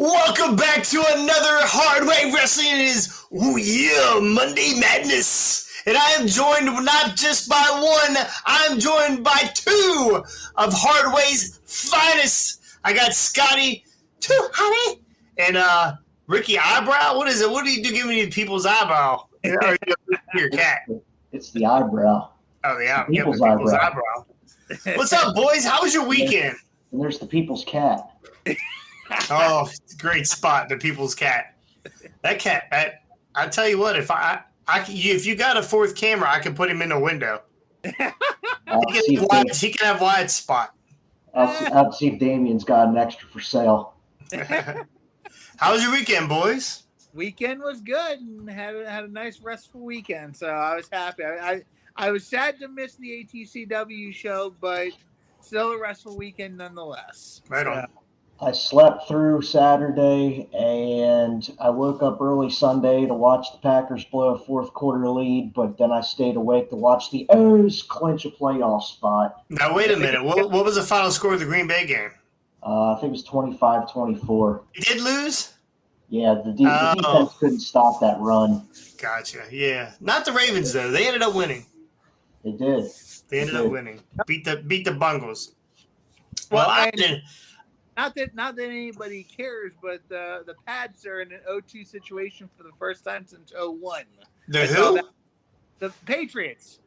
Welcome back to another Hard Way Wrestling. It is, Monday Madness. And I am joined not just by one, I'm joined by two of Hard Way's finest. I got Scotty, too honey, and Ricky Eyebrow. What is it? What do you do giving you people's eyebrow? Or your cat? It's the eyebrow. Oh, yeah, I'm giving People's people's eyebrow. eyebrow. What's up, boys? How was your weekend? And there's the people's cat. Oh, great spot, the people's cat. That cat, I tell you what, if you got a fourth camera, I can put him in the window. He can have wide spot. I'll see if Damien's got an extra for sale. How was your weekend, boys? Weekend was good and had a nice restful weekend, so I was happy. I was sad to miss the ATCW show, but still a restful weekend nonetheless. Right on. I slept through Saturday, and I woke up early Sunday to watch the Packers blow a fourth quarter lead, but then I stayed awake to watch the O's clinch a playoff spot. Now, wait a minute. What was the final score of the Green Bay game? I think it was 25-24. You did lose? Yeah, the defense couldn't stop that run. Gotcha. Yeah. Not the Ravens, though. They ended up winning. They did. They ended up winning. Beat the Bungles. Well, I didn't. Not that anybody cares, but the Pats are in an 0-2 situation for the first time since 0-1. The who? The Patriots.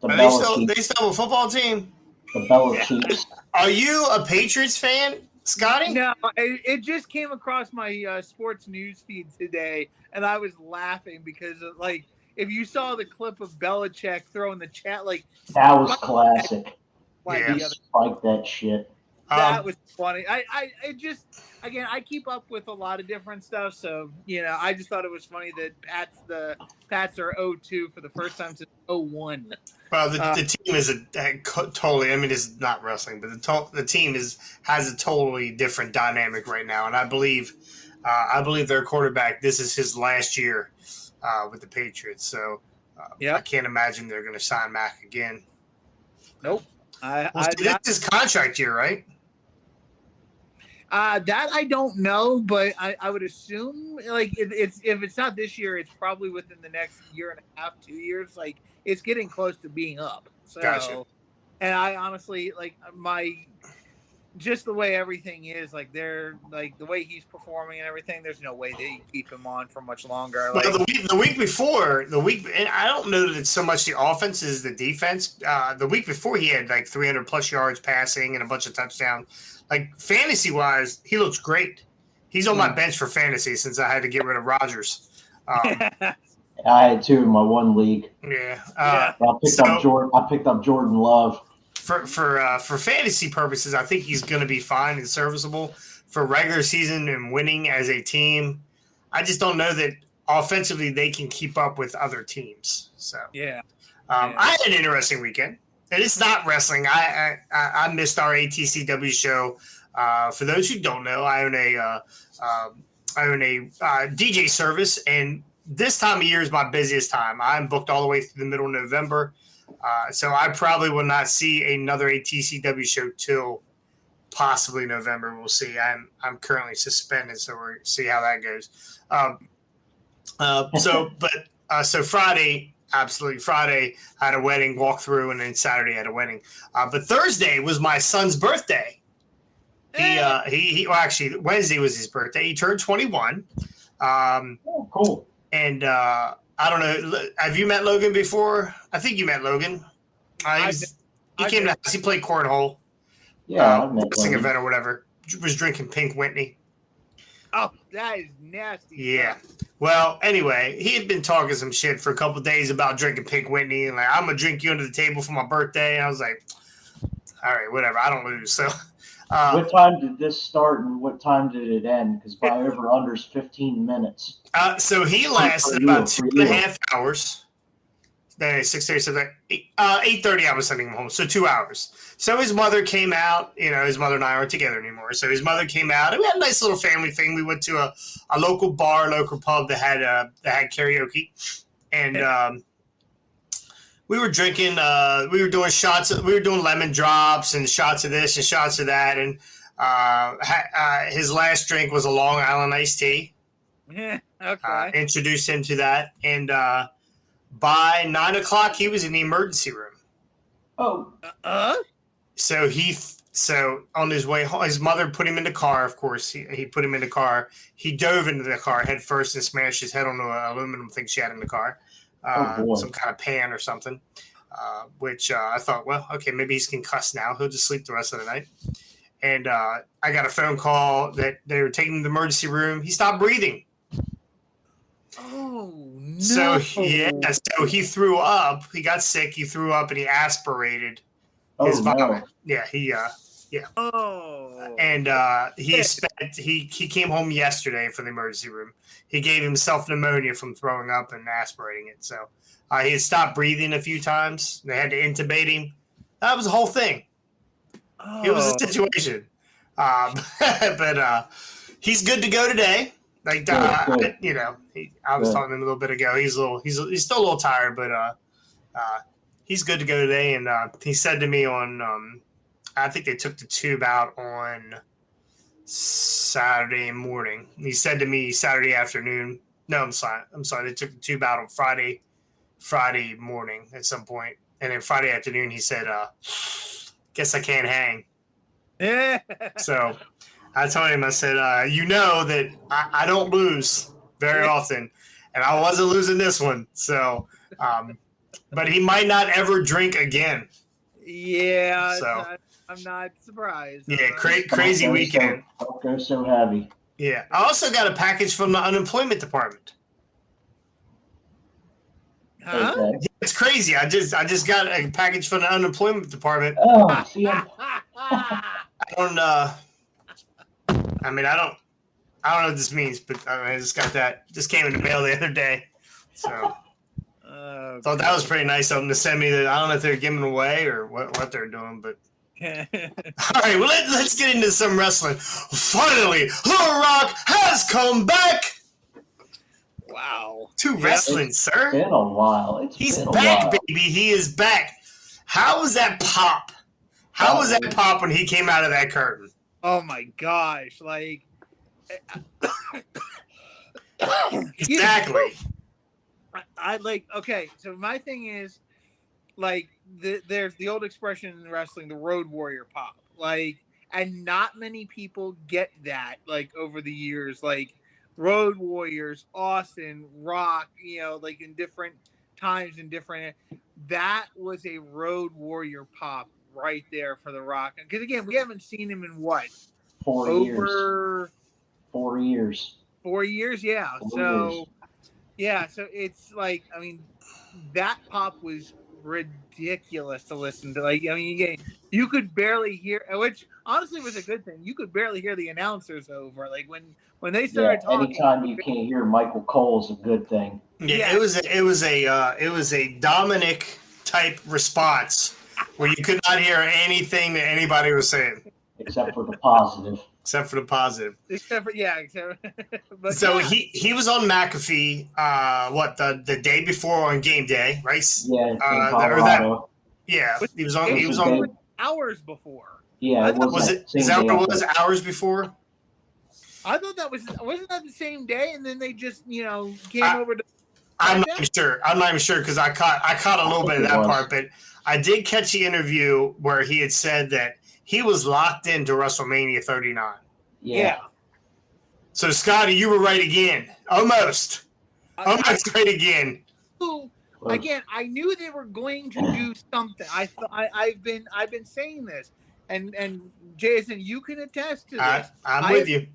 They still have a football team? The Bella Chiefs. Are you a Patriots fan, Scotty? No, it just came across my sports news feed today, and I was laughing because, if you saw the clip of Belichick throwing the chat, that was classic. Yeah. He spiked that shit. That was funny. I keep up with a lot of different stuff, so I just thought it was funny that the Pats are 0-2 for the first time since 0-1. Well, the team is totally. I mean, it's not wrestling, but the team has a totally different dynamic right now, and I believe their quarterback. This is his last year with the Patriots, so I can't imagine they're going to sign Mac again. Nope. This is contract year, right? That I don't know, but I would assume if it's not this year, it's probably within the next year and a half, 2 years. It's getting close to being up. So, gotcha. And I honestly just the way everything is, they're the way he's performing and everything. There's no way they keep him on for much longer. Well, the week before, and I don't know that it's so much the offense as the defense. The week before, he had 300 plus yards passing and a bunch of touchdowns. Fantasy wise, he looks great. He's on my bench for fantasy since I had to get rid of Rodgers. I had two in my one league. Yeah. I picked up Jordan Love. For fantasy purposes, I think he's going to be fine and serviceable. For regular season and winning as a team, I just don't know that offensively they can keep up with other teams. So I had an interesting weekend, and it's not wrestling. I missed our ATCW show. For those who don't know, I own a DJ service, and this time of year is my busiest time. I'm booked all the way through the middle of November. So I probably will not see another ATCW show till possibly November. We'll see. I'm currently suspended, so we'll see how that goes. So Friday, absolutely Friday, I had a wedding walkthrough, and then Saturday I had a wedding. But Thursday was my son's birthday. Actually Wednesday was his birthday. He turned 21. Cool. And I don't know. Have you met Logan before? I think you met Logan. He came to the house. He played cornhole. Yeah, I've met wrestling Logan. event or whatever. Was drinking Pink Whitney. Oh, that is nasty. Yeah. Well, anyway, he had been talking some shit for a couple of days about drinking Pink Whitney and I'm gonna drink you under the table for my birthday. And I was like, all right, whatever. I don't lose. So. What time did this start and what time did it end? Because by over-under's 15 minutes. So he lasted about 2.5 hours. Then 6:30, 8:30 I was sending him home. So 2 hours. So his mother came out. His mother and I aren't together anymore. So his mother came out, and we had a nice little family thing. We went to a local pub that had karaoke, and we were drinking. We were doing shots. We were doing lemon drops and shots of this and shots of that. And His last drink was a Long Island iced tea. Okay. Introduced him to that, and by 9 o'clock, he was in the emergency room. Oh, So on his way home, his mother put him in the car. Of course, he put him in the car. He dove into the car head first and smashed his head on the aluminum thing she had in the car, boy. some kind of pan or something. Which I thought, well, okay, maybe he's concussed now. He'll just sleep the rest of the night. And I got a phone call that they were taking him to the emergency room. He stopped breathing. Oh no! So he threw up. He got sick. He threw up and he aspirated his vomit. no. Yeah, Oh. And he came home yesterday for the emergency room. He gave himself pneumonia from throwing up and aspirating it. So he had stopped breathing a few times. They had to intubate him. That was the whole thing. Oh. It was a situation. But he's good to go today. Like Good. I was talking to him a little bit ago. He's still a little tired, but he's good to go today. And he said to me on I think they took the tube out on Saturday morning. He said to me Saturday afternoon. No, I'm sorry. They took the tube out on Friday morning at some point, and then Friday afternoon he said, "Guess I can't hang." Yeah. So I told him, I said, that I don't lose very often, and I wasn't losing this one. So, but he might not ever drink again. Yeah. So I'm not surprised. yeah, crazy weekend. Don't go so heavy. Yeah, I also got a package from the unemployment department. Huh? Okay. Yeah, it's crazy. I just got a package from the unemployment department. Oh, see, I don't know what this means, but I just got that. Just came in the mail the other day. So thought that was pretty nice of them to send me that. I don't know if they're giving away or what they're doing, but all right, well let's get into some wrestling. Finally, The Rock has come back Wow. to wrestling, sir. It's been a while. He's been a back, while. baby. He is back. How was that pop? How was that pop when he came out of that curtain? Oh my gosh! Like, Exactly. I like. Okay, so my thing is, like, there's the old expression in wrestling, the Road Warrior pop. Like, and not many people get that. Like over the years, like Road Warriors, Austin, Rock. Like in different times and different. That was a Road Warrior pop right there for The Rock. Because again, we haven't seen him in what? 4 years. 4 years. 4 years, yeah. 4 years. Yeah, so it's like, I mean, that pop was ridiculous to listen to. Like, I mean, you could barely hear, which honestly was a good thing. You could barely hear the announcers over. Like when they started talking. Anytime you can't hear Michael Cole is a good thing. Yeah, it was a Dominic type response where you could not hear anything that anybody was saying except for the positive. But so yeah. he was on McAfee. The day before on game day, right? Yeah, in Colorado. He was on. He was on hours before. Yeah, it was it? Is that what it was? Hours before? I thought wasn't that the same day, and then they just came over to. I'm not even sure because I caught a little bit of that part, but I did catch the interview where he had said that he was locked into WrestleMania 39. Yeah. So Scotty, you were right again. Almost right again. Again, I knew they were going to do something. I've been saying this, and Jason, you can attest to this. I'm with you.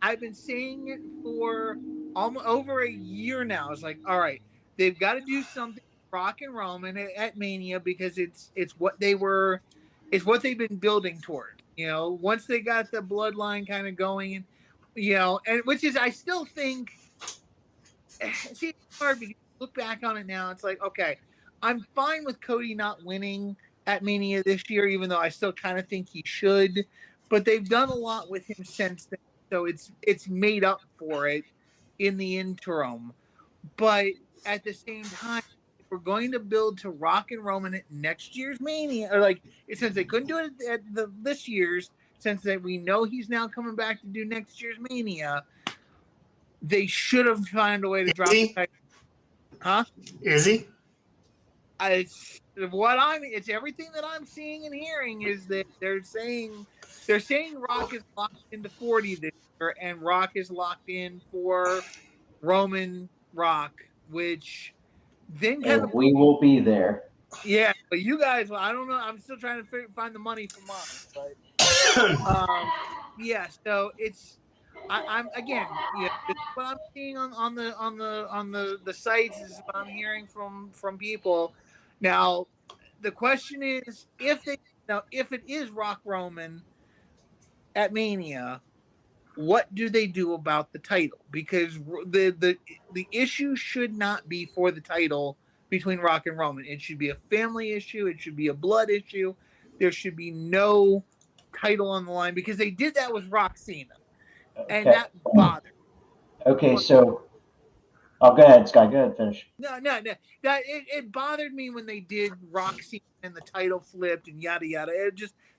I've been saying it for almost over a year now. It's like, all right, they've got to do something Rock and Roman at Mania because it's what they've been building toward. Once they got the bloodline kind of going, and which is I still think. See, it's hard because you look back on it now. It's like, okay, I'm fine with Cody not winning at Mania this year, even though I still kind of think he should. But they've done a lot with him since then. So it's made up for it in the interim. But at the same time, if we're going to build to Rock and Roman at next year's Mania, or like since they couldn't do it at this year's, since that we know he's now coming back to do next year's Mania, they should have found a way to drop the title. Huh? Is he? It's everything that I'm seeing and hearing is that they're saying Rock is locked into 40 this year, and Rock is locked in for Roman Rock, which then kind of we will be there. Yeah, but you guys, I don't know. I'm still trying to find the money for mine, but yeah. So I'm again, this is what I'm seeing on the sites is what I'm hearing from people. Now, the question is if it is Rock Roman at Mania, what do they do about the title? Because the issue should not be for the title between Rock and Roman. It should be a family issue. It should be a blood issue. There should be no title on the line because they did that with Rock Cena, and that bothered. Okay, so go ahead, Sky. Go ahead, finish. No. That it bothered me when they did Rock Cena and the title flipped and yada yada.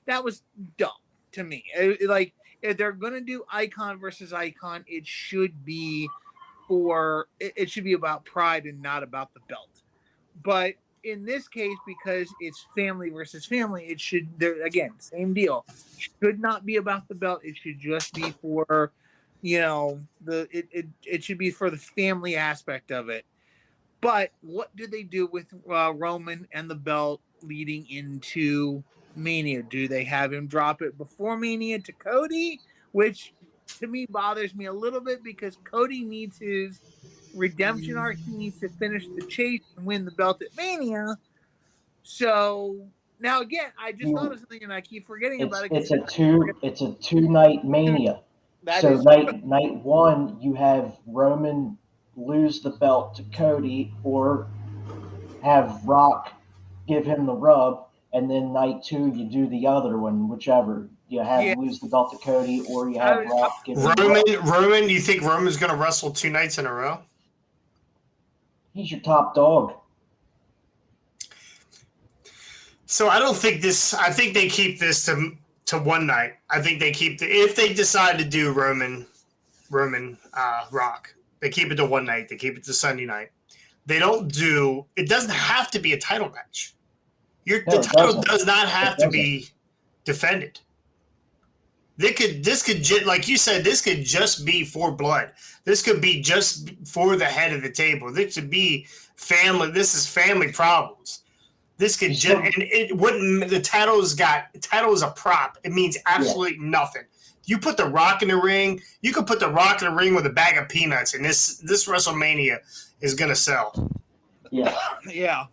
That was dumb to me. Like if they're gonna do icon versus icon, it should be about pride and not about the belt. But in this case, because it's family versus family, it should again same deal. Should not be about the belt. It should just be for it should be for the family aspect of it. But what do they do with Roman and the belt leading into Mania? Do they have him drop it before Mania to Cody, which to me bothers me a little bit because Cody needs his redemption arc. He needs to finish the chase and win the belt at Mania. So now again, I just thought of something and I keep forgetting about it. It's a 2-night Mania. Night one, you have Roman lose the belt to Cody, or have Rock give him the rub, and then night 2 you do the other one, whichever. You have lose the belt to Cody, or you have Rock give him the rub. Roman, you think Roman's going to wrestle 2 nights in a row? He's your top dog. So I don't think this. I think they keep this to one night. I think they keep if they decide to do Roman Rock, they keep it to one night. They keep it to Sunday night. They don't do. It doesn't have to be a title match. The title does not have to be defended. This could, like you said, this could just be for blood. This could be just for the head of the table. This could be family. This is family problems. This could just, and it wouldn't. The title is a prop. It means absolutely nothing. You put the Rock in the ring. You could put the Rock in the ring with a bag of peanuts, and this WrestleMania is gonna sell. Yeah.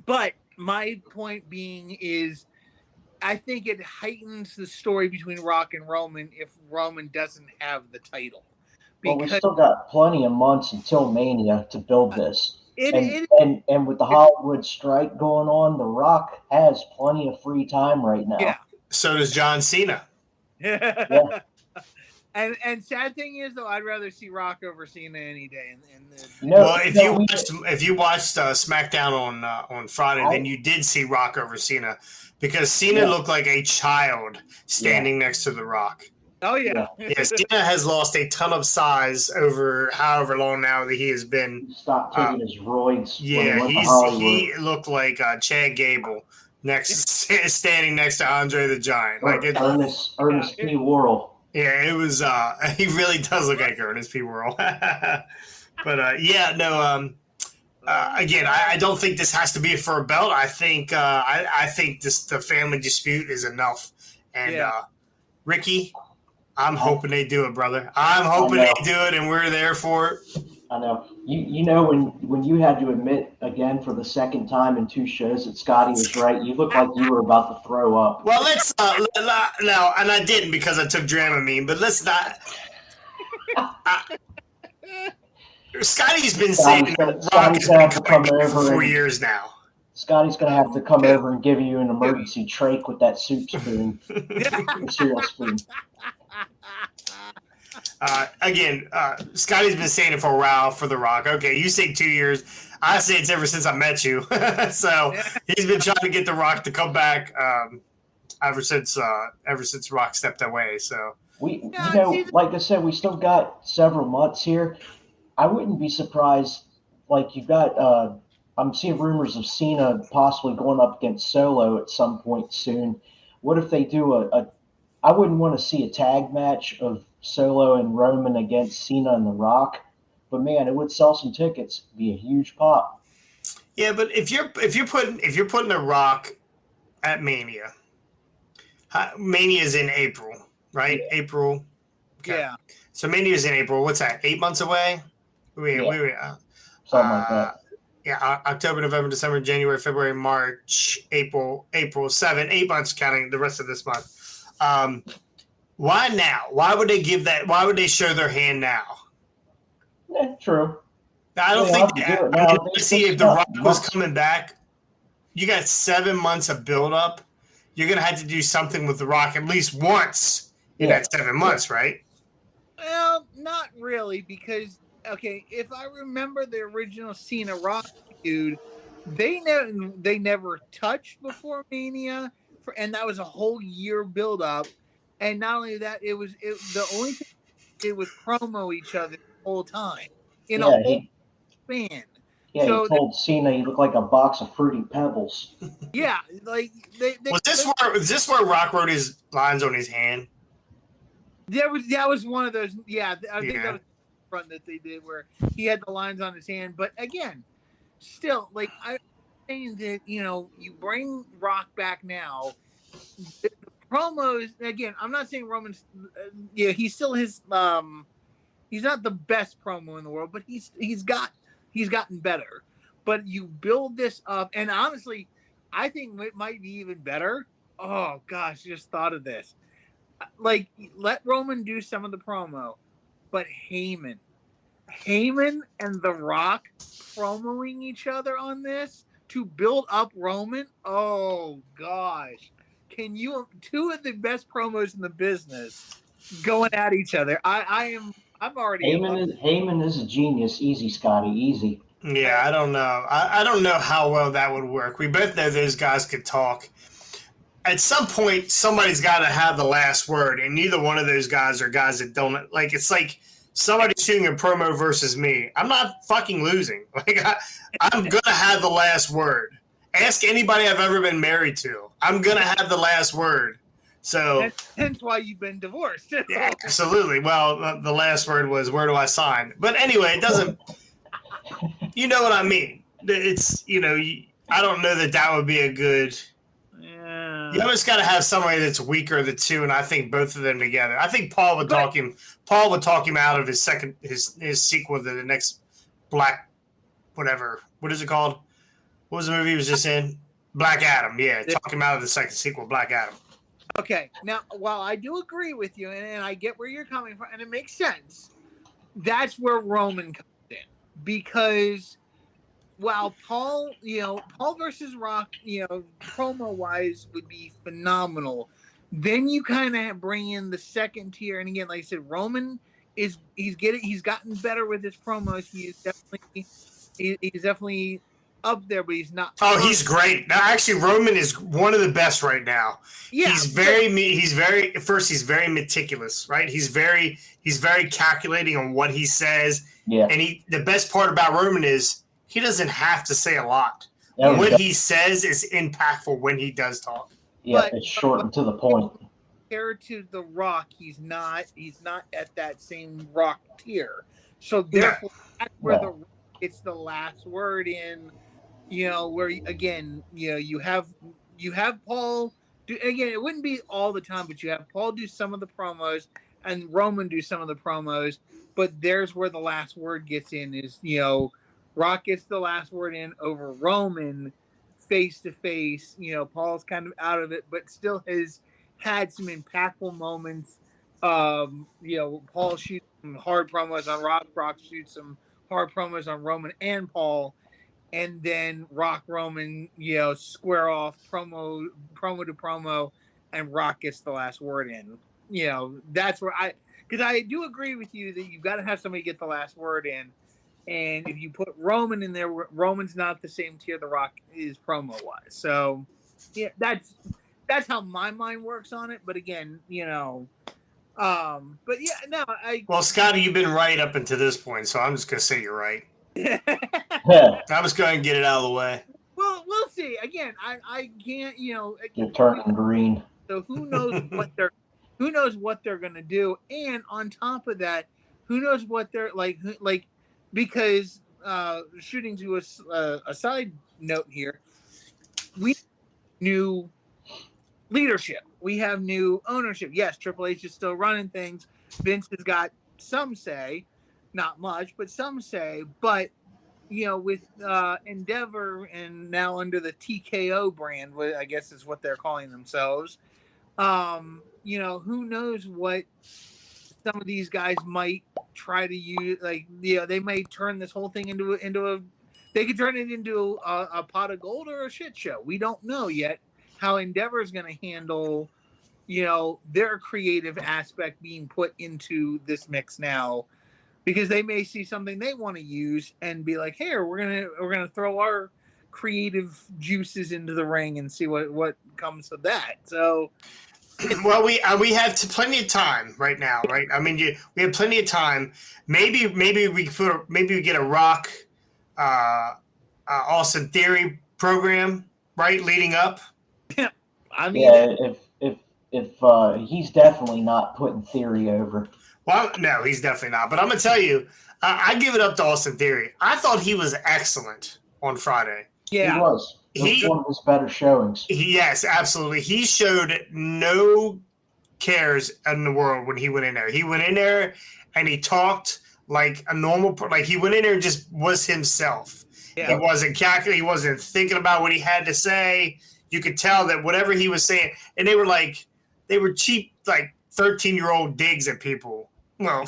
But my point being is, I think it heightens the story between Rock and Roman if Roman doesn't have the title. Well, we still got plenty of months until Mania to build this. And with the Hollywood strike going on, The Rock has plenty of free time right now. Yeah. So does John Cena. Yeah. And sad thing is, though, I'd rather see Rock over Cena any day. If you watched SmackDown on Friday, then you did see Rock over Cena, because Cena looked like a child standing next to The Rock. Oh yeah. Cena has lost a ton of size over however long now that he has been. Stopped taking his roids. Yeah, he looked like Chad Gable standing next to Andre the Giant. Ernest P. Worrell. Yeah, it was. He really does look like Ernest P. Worrell. But again, I don't think this has to be for a belt. I think the family dispute is enough. And Ricky, I'm hoping they do it, brother. I'm hoping they do it, and we're there for it. I know. You know when you had to admit again for the second time in 2 shows that Scotty was right, you looked like you were about to throw up. Well, let's now, and I didn't because I took Dramamine, but let's not. Scotty's been saying Rock has been coming back for 4 years now. Scotty's going to have to come over and give you an emergency trach with that soup spoon, cereal spoon. Again, Scotty's been saying it for a while for The Rock. Okay, you say 2 years. I say it's ever since I met you. So he's been trying to get The Rock to come back. ever since Rock stepped away. So Like I said, we still got several months here. I wouldn't be surprised. Like you got, I'm seeing rumors of Cena possibly going up against Solo at some point soon. What if they do I wouldn't want to see a tag match of Solo and Roman against Cena and The Rock, but man, it would sell some tickets. Be a huge pop. yeah, but if you're putting The Rock at Mania, Mania is in April, right? Yeah. April. Okay. Yeah. So Mania is in April. What's that? 8 months away. Something like that. Yeah, October, November, December, January, February, March, April, 8 months counting the rest of this month. Why now? Why would they give that? Why would they show their hand now? True. I don't think that. I mean, see, if The Rock was coming back, you got 7 months of build up. You're going to have to do something with The Rock at least once in that 7 months, right? Well, not really, because okay, if I remember the original Cena Rock feud, they never touched before Mania, and that was a whole year build up. And not only that, the only thing they did was promo each other the whole time in a whole span. Yeah, So he told Cena he looked like a box of Fruity Pebbles. yeah, like was this where Rock wrote his lines on his hand? that was one of those. Yeah, I think that was the front that they did where he had the lines on his hand. But again, still, like I'm saying that you bring Rock back now. The promos again. I'm not saying Roman's. He's still his. He's not the best promo in the world, but he's gotten better. But you build this up, and honestly, I think it might be even better. Oh gosh, just thought of this. Like, let Roman do some of the promo, but Heyman and The Rock promoing each other on this to build up Roman. Oh gosh, can you? Two of the best promos in the business going at each other. I'm already. Heyman is a genius. Easy, Scotty. Easy. Yeah, I don't know. I don't know how well that would work. We both know those guys could talk. At some point, somebody's got to have the last word, and neither one of those guys are guys that don't like. It's like somebody shooting a promo versus me. I'm not fucking losing. Like I'm gonna have the last word. Ask anybody I've ever been married to. I'm gonna have the last word. So hence why you've been divorced. Yeah, absolutely. Well, the last word was "Where do I sign?" But anyway, it doesn't. You know what I mean? It's I don't know that would be a good. Yeah. You always got to have somebody that's weaker of the two, and I think both of them together. I think Paul would talk him. Paul would talk him out of his sequel to the next Black, whatever. What is it called? What was the movie he was just in? Black Adam. Yeah, talk him out of the second sequel, Black Adam. Okay, now while I do agree with you, and I get where you're coming from, and it makes sense, that's where Roman comes in because. While Paul versus Rock, promo wise would be phenomenal. Then you kind of bring in the second tier, and again, like I said, Roman he's gotten better with his promos. He's definitely up there, but he's not. Oh, he's great. Now, actually, Roman is one of the best right now. Yeah, he's very meticulous, right? He's very calculating on what he says. Yeah. And the best part about Roman is he doesn't have to say a lot. What he says is impactful when he does talk. Yeah, it's short and to the point. Compared to The Rock, he's not at that same Rock tier. So therefore, that's where it's the last word in. Where again, you have Paul. Again, it wouldn't be all the time, but you have Paul do some of the promos and Roman do some of the promos. But there's where the last word gets in. Is Rock gets the last word in over Roman face to face. Paul's kind of out of it, but still has had some impactful moments. Paul shoots some hard promos on Rock. Rock shoots some hard promos on Roman and Paul. And then Rock Roman, square off promo to promo, and Rock gets the last word in. That's where because I do agree with you that you've got to have somebody get the last word in. And if you put Roman in there, Roman's not the same tier The Rock is promo wise. So, yeah, that's how my mind works on it. But again, but yeah, no, Well, Scotty, you've been right up until this point, so I'm just gonna say you're right. Yeah, I'm just going to get it out of the way. well, we'll see. Again, I can't, you're turning green. so who knows what they're gonna do, and on top of that, who knows what they're like because shooting to a side note here, we new leadership. We have new ownership. Yes, Triple H is still running things. Vince has got some say, not much, but some say. But with Endeavor and now under the TKO brand, I guess is what they're calling themselves. Who knows what some of these guys might try to use? Like, they may turn this whole thing into a. They could turn it into a pot of gold or a shit show. We don't know yet how Endeavor is going to handle, their creative aspect being put into this mix now, because they may see something they want to use and be like, "Hey, we're gonna throw our creative juices into the ring and see what comes of that." So, Well, we have plenty of time right now, right? I mean, we have plenty of time. Maybe we get a Rock, Austin Theory program, right, leading up. I mean, Yeah, if he's definitely not putting Theory over. Well, no, he's definitely not. But I'm gonna tell you, I give it up to Austin Theory. I thought he was excellent on Friday. yeah, He was. It was one of his better showings. Yes, absolutely. He showed no cares in the world when he went in there. He went in there and he talked like a normal, like he went in there and just was himself. Yeah. He wasn't calculating. He wasn't thinking about what he had to say. You could tell that whatever he was saying, and they were cheap, like 13-year-old digs at people. Well,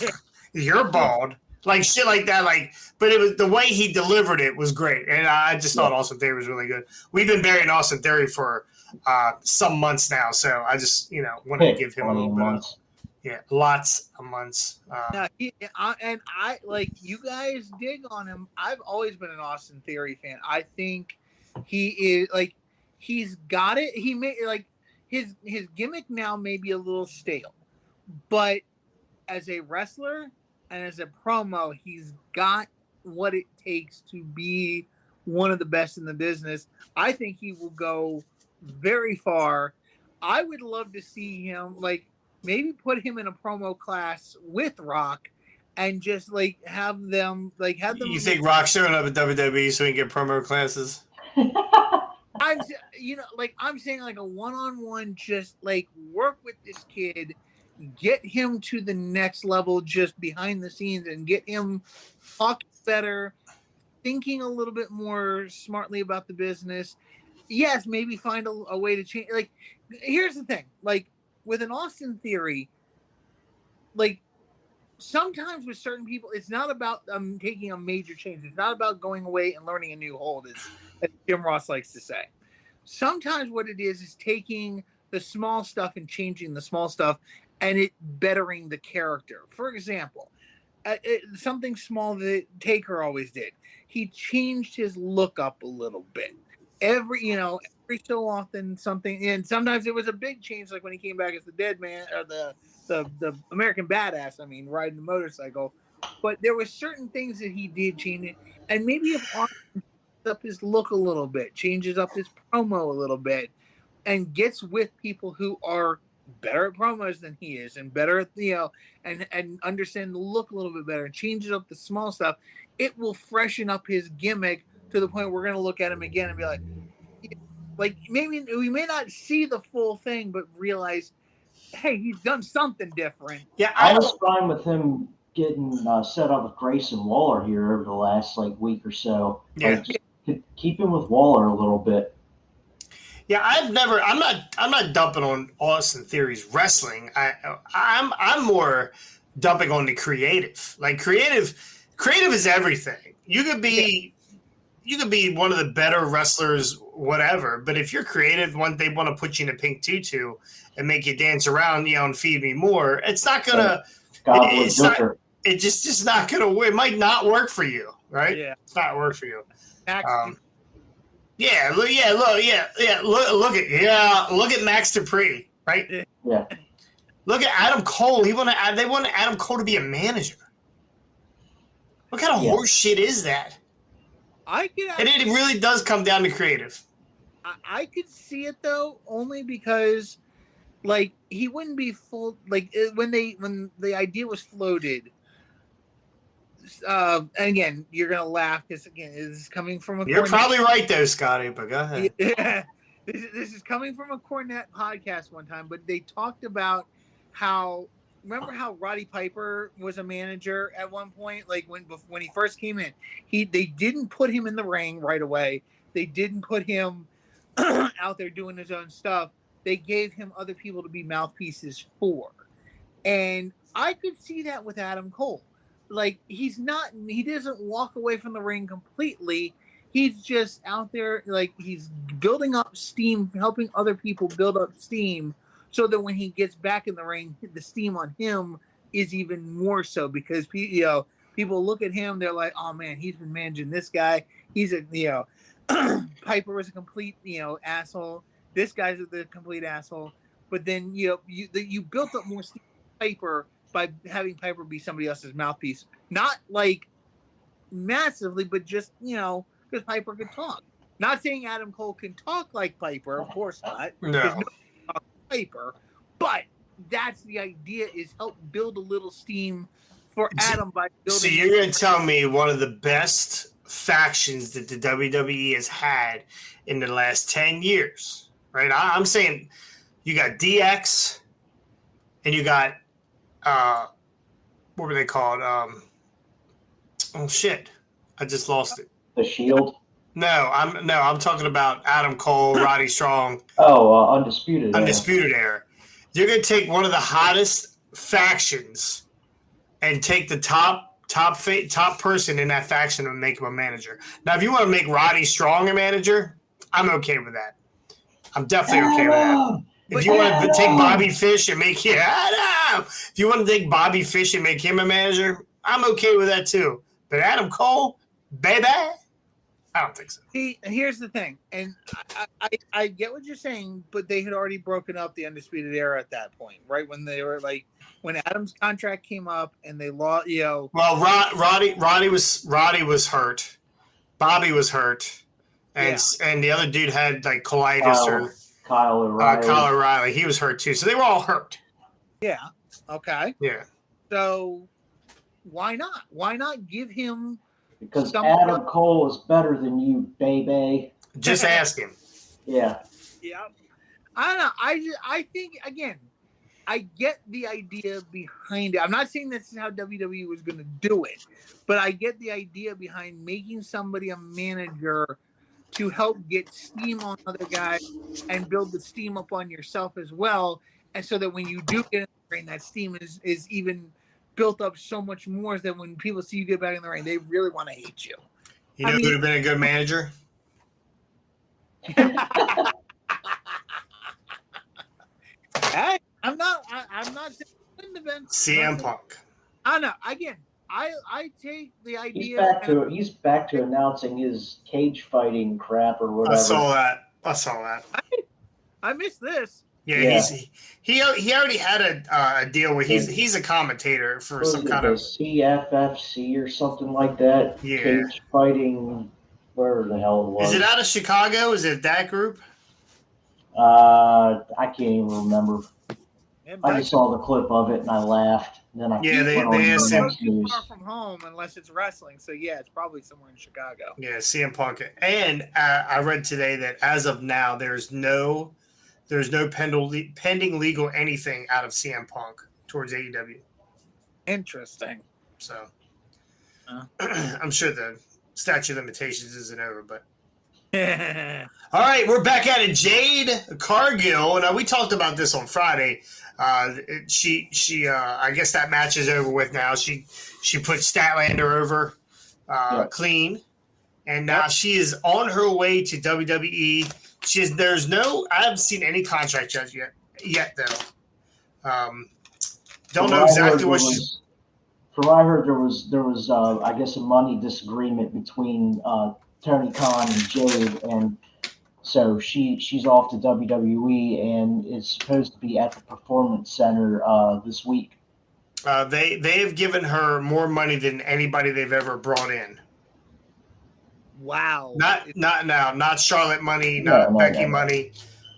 you're bald, like shit like that. But it was the way he delivered it was great, and I just thought Austin Theory was really good. We've been burying Austin Theory for some months now, so I just wanted to give him a little bit months. Lots of months. and I like you guys dig on him. I've always been an Austin Theory fan. I think he is he's got it. He may his gimmick now may be a little stale, but as a wrestler and as a promo, he's got what it takes to be one of the best in the business. I think he will go very far. I would love to see him maybe put him in a promo class with Rock and just have them. You think Rock showing up at WWE so he can get promo classes? I'm saying a one-on-one, just work with this kid, get him to the next level just behind the scenes and get him talking better, thinking a little bit more smartly about the business. Yes, maybe find a way to change. Here's the thing, with an Austin Theory, sometimes with certain people, it's not about taking a major change. It's not about going away and learning a new hold, as Jim Ross likes to say. Sometimes what it is taking the small stuff and changing the small stuff and it bettering the character. For example, something small that Taker always did. He changed his look up a little bit. Every so often something, and sometimes it was a big change, like when he came back as the Dead Man or the American Badass. I mean, riding the motorcycle. But there were certain things that he did change it, and maybe if Austin changes up his look a little bit, changes up his promo a little bit, and gets with people who are better at promos than he is and better at and understand the look a little bit better and changes up the small stuff, it will freshen up his gimmick to the point we're going to look at him again and be like maybe we may not see the full thing but realize, hey, he's done something different. Yeah, I was fine with him getting set up with Grayson Waller here over the last week or so. Yeah, just keep him with Waller a little bit. Yeah, I'm not dumping on Austin Theory's wrestling. I'm more dumping on the creative. Creative is everything. You could be one of the better wrestlers, whatever. But if you're creative, they want to put you in a pink tutu and make you dance around, and feed me more. It's not gonna. It's just not gonna. It might not work for you, right? Yeah, it's not work for you. Look at Max Dupree, right? Yeah. Look at Adam Cole. They wanted Adam Cole to be a manager. What kind of horse shit is that? And it really does come down to creative. I could see it though, only because like he wouldn't be full like when the idea was floated. And again, you're gonna laugh because again, this is coming from a. You're probably right though, Scotty. But go ahead. Yeah, this is coming from a Cornette podcast one time, but they talked about how. Remember how Roddy Piper was a manager at one point? Like when he first came in, they didn't put him in the ring right away. They didn't put him out there doing his own stuff. They gave him other people to be mouthpieces for, and I could see that with Adam Cole. Like he doesn't walk away from the ring completely. He's just out there, like he's building up steam, helping other people build up steam, so that when he gets back in the ring, the steam on him is even more so because people look at him, they're like, oh man, he's been managing this guy. He's Piper was a complete asshole. This guy's the complete asshole. But then you built up more steam on Piper by having Piper be somebody else's mouthpiece, not like massively, but just because Piper could talk. Not saying Adam Cole can talk like Piper, of course not. No. Piper, but that's the idea: is help build a little steam for Adam by building. So you're going to tell me one of the best factions that the WWE has had in the last 10 years, right? I'm saying you got DX, and you got what were they called? Oh shit, I just lost it. The Shield. No, I'm talking about Adam Cole, Roddy Strong. Oh, Undisputed Era. You're going to take one of the hottest factions and take the top person in that faction and make him a manager. Now, if you want to make Roddy Strong a manager, I'm okay with that. I'm definitely okay with that. If you want to take Bobby Fish and make him, if you want to take Bobby Fish and make him a manager, I'm okay with that too. But Adam Cole, baby. I don't think so. See, here's the thing, and I get what you're saying, but they had already broken up the Undisputed Era at that point, right? When they were like, when Adam's contract came up and they lost, Well, Roddy was hurt, Bobby was hurt, and the other dude had like colitis Kyle O'Reilly. He was hurt too, so they were all hurt. Yeah. Okay. Yeah. So why not? Why not give him? Because Adam Cole is better than you, baby. Just ask him. Yeah. Yeah. I don't know. I think, again, I get the idea behind it. I'm not saying this is how WWE was going to do it, but I get the idea behind making somebody a manager to help get steam on other guys and build the steam up on yourself as well. And so that when you do get in the ring, that steam is even built up so much more that when people see you get back in the ring, they really want to hate you. You know who would have been a good manager? Hey, I'm not saying CM Punk. I know. Again, I take the idea. He's back to announcing his cage fighting crap or whatever. I saw that. I missed this. Yeah. He already had a deal where he's a commentator for some kind of CFFC or something like that. Yeah. Cage fighting, wherever the hell it was. Is it out of Chicago? Is it that group? I can't even remember. I just saw the clip of it and I laughed. And then they asked him. Too far from home unless it's wrestling. So yeah, it's probably somewhere in Chicago. Yeah, CM Punk. And I read today that as of now, there's no pending legal anything out of CM Punk towards AEW. Interesting. So I'm sure the statute of limitations isn't over, but. All right, we're back at it. Jade Cagil. Now we talked about this on Friday. She I guess that match is over with now. She put Statlander over clean, and now she is on her way to WWE. I haven't seen any contract yet though. Don't know exactly what From what I heard, there was I guess a money disagreement between Tony Khan and Jade, and so she's off to WWE and is supposed to be at the Performance Center this week. They've given her more money than anybody they've ever brought in. Wow. Not Charlotte money, No, not Becky no. money,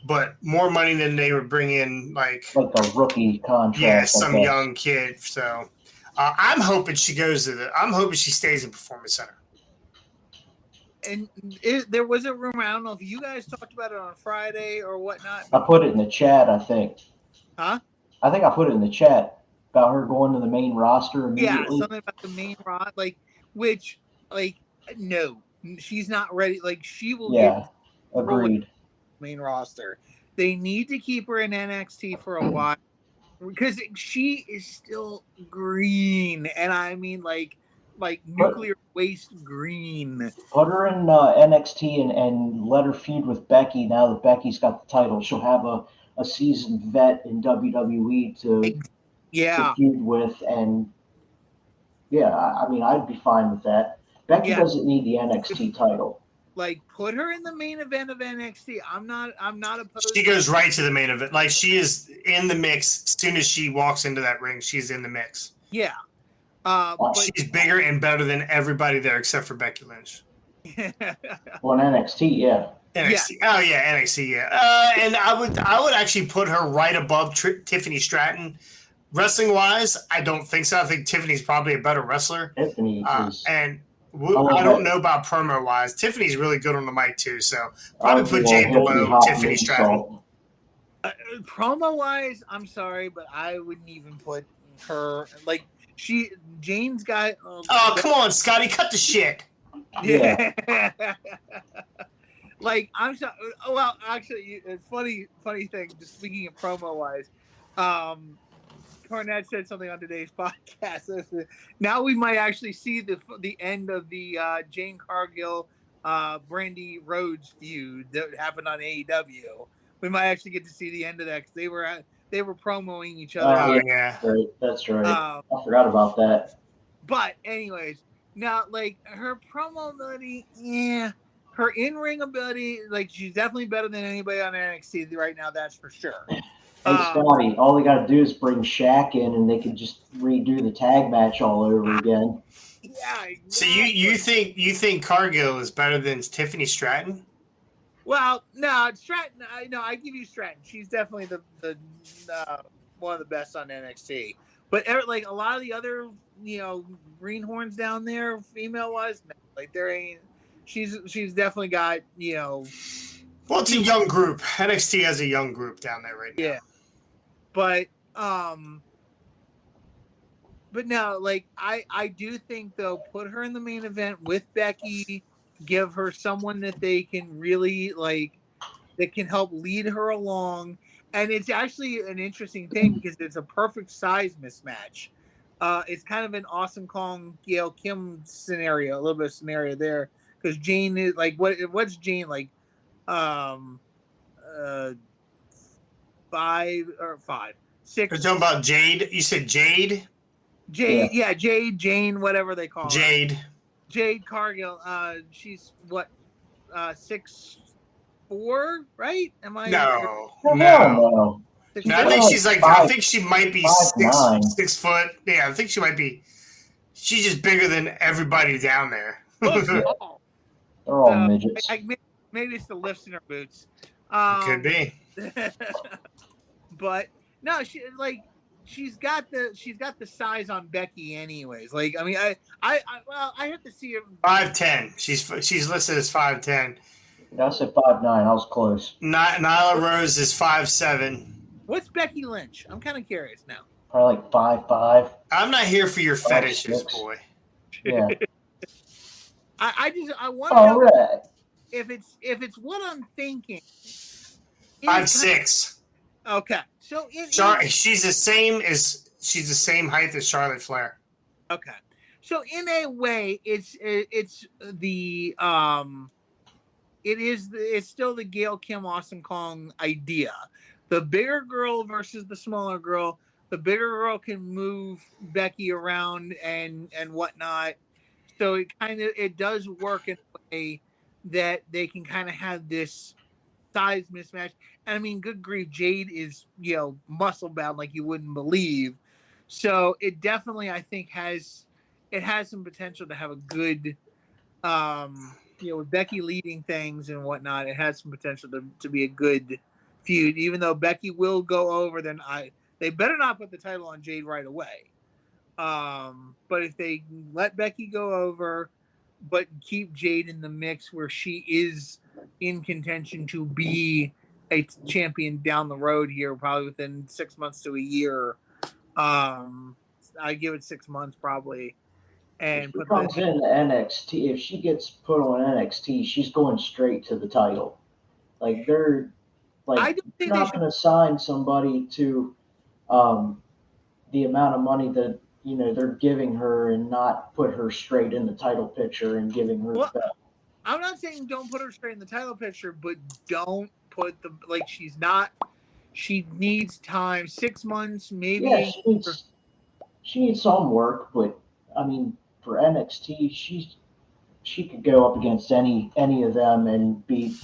but more money than they would bring in like a rookie contract. Yeah, some young kid. So I'm hoping she I'm hoping she stays in Performance Center. And there was a rumor. I don't know if you guys talked about it on Friday or whatnot. I put it in the chat, I think. Huh? I think I put it in the chat about her going to the main roster immediately. Yeah, something about the main roster, no, she's not ready. Like, she will get agreed. Main roster. They need to keep her in NXT for a while because she is still green, and I mean like nuclear waste green. Put her in NXT and let her feud with Becky. Now that Becky's got the title, she'll have a seasoned vet in WWE to feud with, and I mean, I'd be fine with that. Becky doesn't need the NXT title. Like, put her in the main event of NXT. I'm not opposed. She goes right to the main event. Like, she is in the mix. As soon as she walks into that ring, she's in the mix. Yeah. She's bigger and better than everybody there except for Becky Lynch. On NXT, yeah. NXT. Yeah. Oh yeah, NXT. Yeah. And I would actually put her right above Tiffany Stratton. Wrestling wise, I don't think so. I think Tiffany's probably a better wrestler. Tiffany is. And I don't know about promo wise. Tiffany's really good on the mic too. So probably put Jade below Tiffany Stratton. Promo wise, I'm sorry, but I wouldn't even put her like. Jane's got. Come on, Scotty, cut the shit. Yeah. Like, I'm sorry. Well, actually, it's funny thing. Just speaking of promo wise, Cornette said something on today's podcast. Now we might actually see the end of the Jane Cargill, Brandy Rhodes feud that happened on AEW. We might actually get to see the end of that because they were promoting each other. Oh, yeah. Right. That's right. I forgot about that. But anyways, now, like, her promo ability, her in-ring ability, like, she's definitely better than anybody on NXT right now, that's for sure. Hey, Scotty, all they got to do is bring Shaq in and they could just redo the tag match all over again. Yeah. Exactly. So you think Cargill is better than Tiffany Stratton? Well, no, Stratton. I give you Stratton. She's definitely the one of the best on NXT. But like a lot of the other, greenhorns down there, female wise, no, like there ain't. She's definitely got Well, it's a young group. NXT has a young group down there right now. Yeah, but no, like I do think though, put her in the main event with Becky. Give her someone that they can really that can help lead her along. And it's actually an interesting thing because it's a perfect size mismatch. It's kind of an Awesome Kong, Gail Kim scenario, a little bit of scenario there. Because Jane is like, what's Jane like? 5 or 5, 6. You're talking about Jade? You said Jade? Jade, yeah, Jade, Jane, whatever they call her. Jade Cargill. She's what, 6'4", right? Am I? No. No, I think she's like. I think she might be 6 foot. Yeah, I think she might be. She's just bigger than everybody down there. They're all midgets. Maybe it's the lifts in her boots. Could be. But no, she's got the size on Becky anyways. Like, I mean, I have to see her. 5'10". She's listed as 5'10". I said 5'9". I was close. Nyla Rose is 5'7". What's Becky Lynch? I'm kind of curious now. Probably like 5'5". I'm not here for your fetishes, boy. Yeah. I want to know right. if it's what I'm thinking. 5'6". Okay, so she's the same height as Charlotte Flair. Okay, so in a way, it's still the Gail Kim Awesome Kong idea. The bigger girl versus the smaller girl. The bigger girl can move Becky around and whatnot. So it does work in a way that they can kind of have this size mismatch. And I mean, good grief, Jade is, muscle bound like you wouldn't believe. So it definitely, I think, has some potential to have a good, with Becky leading things and whatnot. It has some potential to be a good feud. Even though Becky will go over, then they better not put the title on Jade right away. But if they let Becky go over, but keep Jade in the mix where she is in contention to be a champion down the road here, probably within 6 months to a year. I give it 6 months probably, and If she put comes in NXT, if she gets put on NXT, she's going straight to the title. Like they're I like don't think they not should. going to sign somebody to the amount of money that they're giving her and not put her straight in the title picture and giving her Well, the belt. I'm not saying don't put her straight in the title picture, but don't put the she's not. She needs time, 6 months, maybe Yeah, a year. she needs some work, but I mean for NXT, she could go up against any of them and be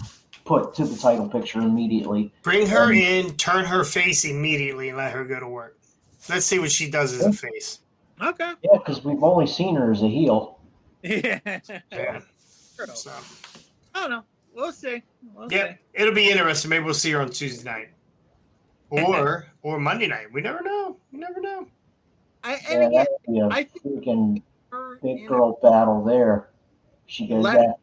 put to the title picture immediately. Bring her in, turn her face immediately, and let her go to work. Let's see what she does as a face. Okay. Yeah, because we've only seen her as a heel. Yeah. Yeah. True. So, I don't know. We'll see. yeah, it'll be interesting. Maybe we'll see her on Tuesday night, or Monday night. We never know. You never know. And again, That would be a I think freaking her big in girl battle there. She let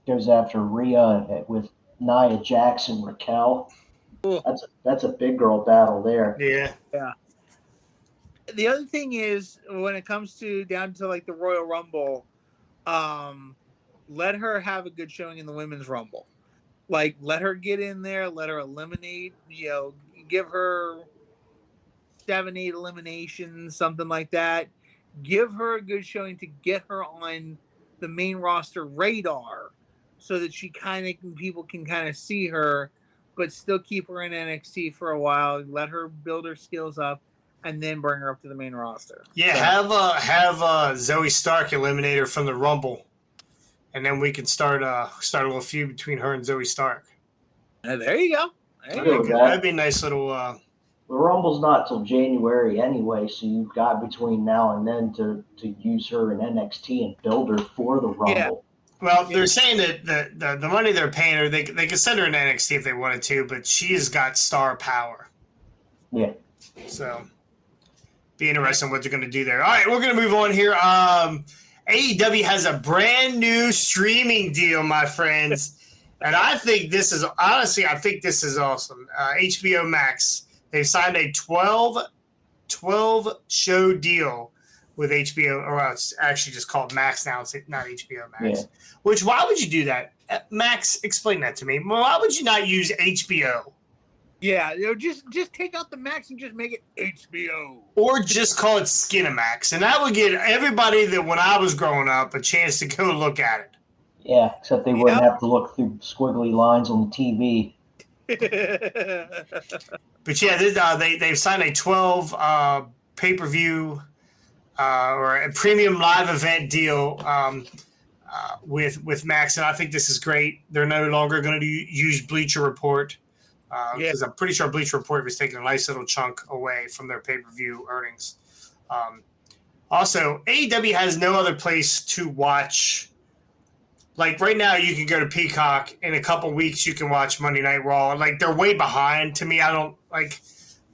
goes after Rhea with Nia Jax and Raquel. That's a big girl battle there. Yeah. yeah. The other thing is when it comes to down to like the Royal Rumble, let her have a good showing in the Women's Rumble. Like let her get in there, let her eliminate, give her 7, 8 eliminations, something like that. Give her a good showing to get her on the main roster radar so that people can kind of see her, but still keep her in NXT for a while, let her build her skills up, and then bring her up to the main roster. Yeah, So, have Zoe Stark eliminate her from the Rumble, and then we can start a little feud between her and Zoe Stark. there you go. That'd be a nice little. The Rumble's not till January anyway, so you've got between now and then to use her in NXT and build her for the Rumble. Well, they're saying that the money they're paying her, they could send her in NXT if they wanted to, but she has got star power. Yeah. So, be interesting what they're going to do there. All right, we're going to move on here. AEW has a brand new streaming deal, my friends, and I think this is awesome. HBO Max. They've signed a 12 show deal with HBO, or it's actually just called Max now. It's not HBO Max. Yeah. Which, why would you do that? Max, explain that to me. Why would you not use HBO? Yeah, just take out the Max and just make it HBO. Or just call it Skinamax. And that would get everybody that when I was growing up a chance to go look at it. Yeah, except they wouldn't have to look through squiggly lines on the TV. But yeah, they've signed a 12 pay-per-view or a premium live event deal with Max, and I think this is great. They're no longer going to use Bleacher Report because I'm pretty sure Bleacher Report was taking a nice little chunk away from their pay-per-view earnings. Also, AEW has no other place to watch. Like right now, you can go to Peacock. In a couple weeks, you can watch Monday Night Raw. Like they're way behind. To me, I don't like.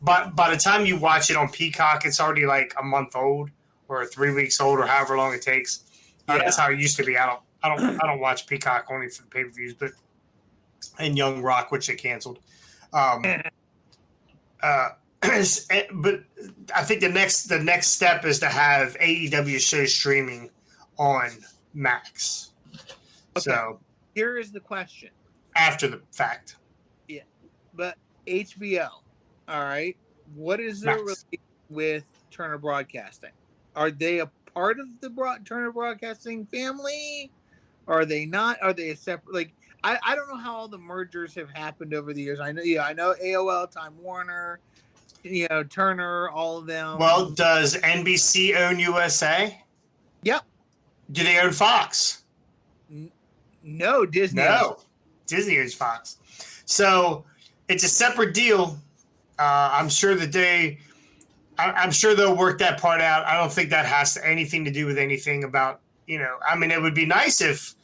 But by the time you watch it on Peacock, it's already like a month old or 3 weeks old or however long it takes. That's how it used to be. I don't watch Peacock only for the pay per views, but and Young Rock, which they canceled. But I think the next step is to have AEW show streaming on Max. Okay. So here is the question. After the fact. Yeah. But HBO, all right. What is their relationship with Turner Broadcasting? Are they a part of the Turner Broadcasting family? Are they not? Are they a separate? Like, I don't know how all the mergers have happened over the years. I know AOL, Time Warner, Turner, all of them. Well, does NBC own USA? Yep. Do they own Fox? No, Disney. No, Disney owns Fox. So it's a separate deal. I'm sure I'm sure they'll work that part out. I don't think that has anything to do with anything about, I mean, it would be nice if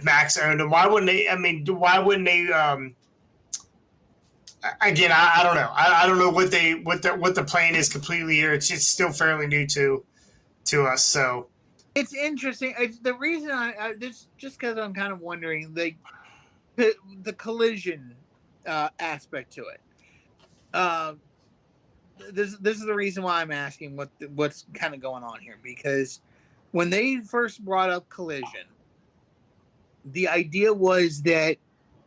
Max owned them. Why wouldn't they? I mean, why wouldn't they? Again, I don't know. I don't know what the plan is completely here. It's still fairly new to us. So it's interesting. The reason I this just because I'm kind of wondering the collision aspect to it. This is the reason why I'm asking what's kind of going on here, because when they first brought up collision, the idea was that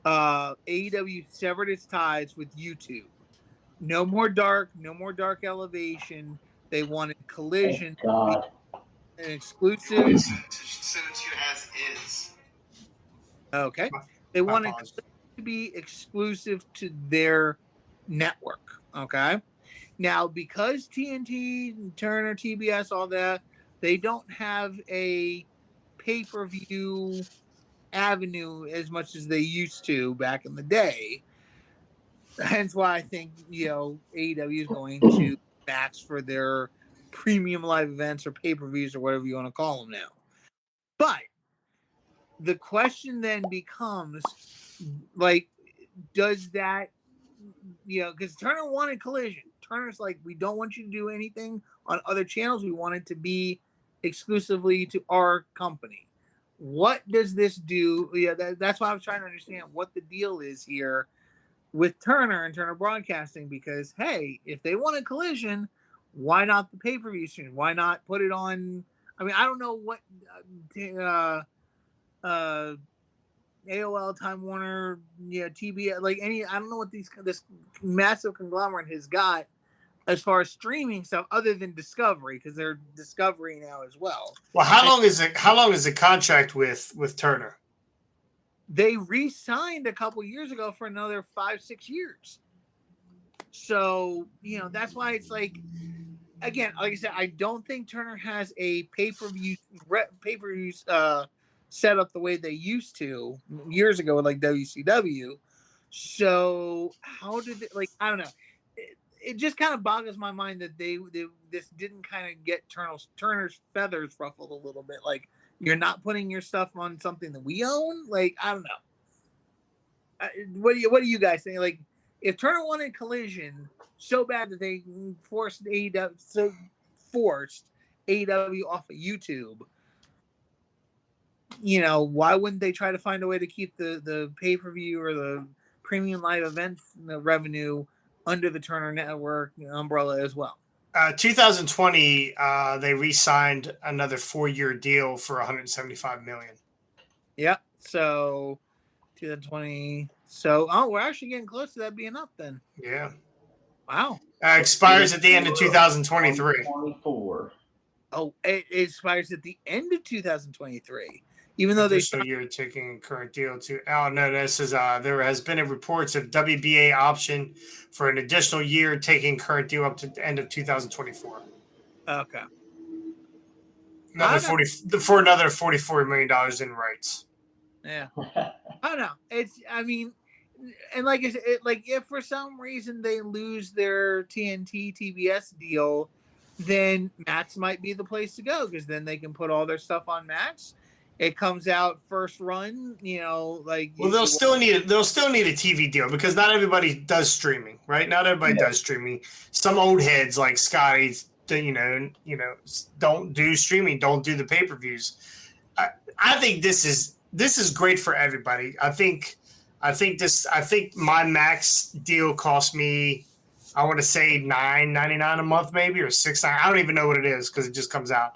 AEW severed its ties with YouTube. No more dark elevation. They wanted collision Thank God. to be an exclusive. send it to you as is. Okay, they wanted apologies. to be exclusive to their network. Okay. Now, because TNT, Turner, TBS, all that, they don't have a pay-per-view avenue as much as they used to back in the day. Hence why I think, AEW is going to Max for their premium live events or pay-per-views or whatever you want to call them now. But the question then becomes, like, does that, because Turner wanted collision. Turner's like, we don't want you to do anything on other channels. We want it to be exclusively to our company. What does this do? Yeah, that's why I was trying to understand what the deal is here with Turner and Turner Broadcasting, because, hey, if they want a collision, why not the pay-per-view stream? Why not put it on? I mean, I don't know what AOL, Time Warner, TBS, like I don't know what this massive conglomerate has got as far as streaming stuff other than Discovery, because they're Discovery now as well. Well, how long is the contract with Turner? They re-signed a couple years ago for another 5-6 years. So, that's why it's like, again, like I said, I don't think Turner has a pay-per-view set up the way they used to years ago with like WCW. So how did it, I don't know. It just kind of boggles my mind that they this didn't kind of get Turner's feathers ruffled a little bit. Like, you're not putting your stuff on something that we own. Like, I don't know. What do you guys think? Like, if Turner wanted collision so bad that they forced AEW off of YouTube, why wouldn't they try to find a way to keep the pay-per-view or the premium live events revenue under the Turner Network umbrella as well? 2020, they re-signed another 4-year deal for $175 million. Yeah. So 2020. So, we're actually getting close to that being up then. Yeah. Wow. Expires at the end of 2023. 24. Oh, it expires at the end of 2023. Even though they additional year taking current deal to. Oh no, this is there has been a reports of WBA option for an additional year taking current deal up to the end of 2024. Okay. Another for another $44 million in rights. Yeah. I don't know. And like I said, if for some reason they lose their TNT TBS deal, then Max might be the place to go, because then they can put all their stuff on Max. It comes out first run, Well, they'll still need a TV deal, because not everybody does streaming, right? Not everybody does streaming. Some old heads like Scotty, don't do streaming, don't do the pay-per-views. I think this is great for everybody. I think my Max deal cost me, I want to say $9.99 a month, maybe, or $6.99. I don't even know what it is because it just comes out.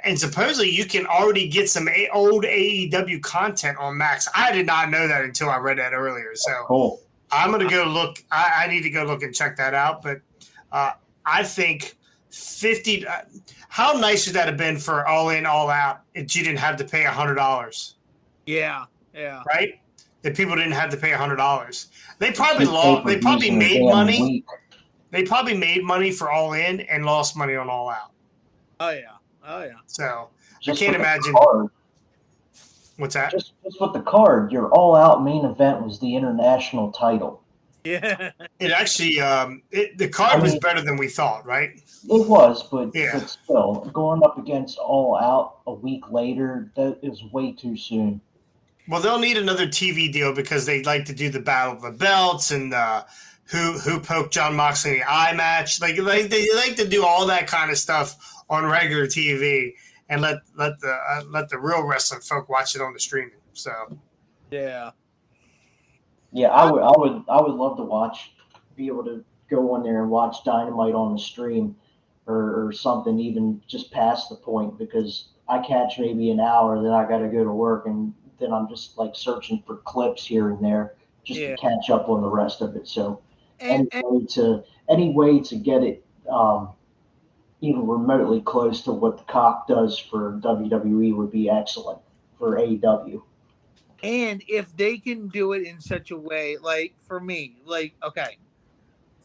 And supposedly you can already get some old AEW content on Max. I did not know that until I read that earlier. So cool. I'm going to go look. I need to go look and check that out. But I think 50. How nice would that have been for All In, All Out if you didn't have to pay $100? Yeah. Right? That people didn't have to pay $100. They probably lost. They probably made money. They probably made money for All In and lost money on All Out. Oh yeah. So Just I can't imagine. What's that? Just with the card, your all-out main event was the international title. Yeah. It actually, the I card was mean, better than we thought, right? it was, Yeah. but still, going up against All Out a week later, that is way too soon. Well, they'll need another TV deal because they like to do the Battle of the Belts and who poked John Moxley in the eye match. Like they like to do all that kind of stuff on regular TV and let the real wrestling folk watch it on the streaming. So Yeah. Yeah, I would love to be able to go on there and watch Dynamite on the stream or something, even just past the point, because I catch maybe an hour, then I got to go to work, and then I'm just like searching for clips here and there just to catch up on the rest of it. So And any way to get it even remotely close to what the cock does for WWE would be excellent for AEW. And if they can do it in such a way, like for me, like, okay,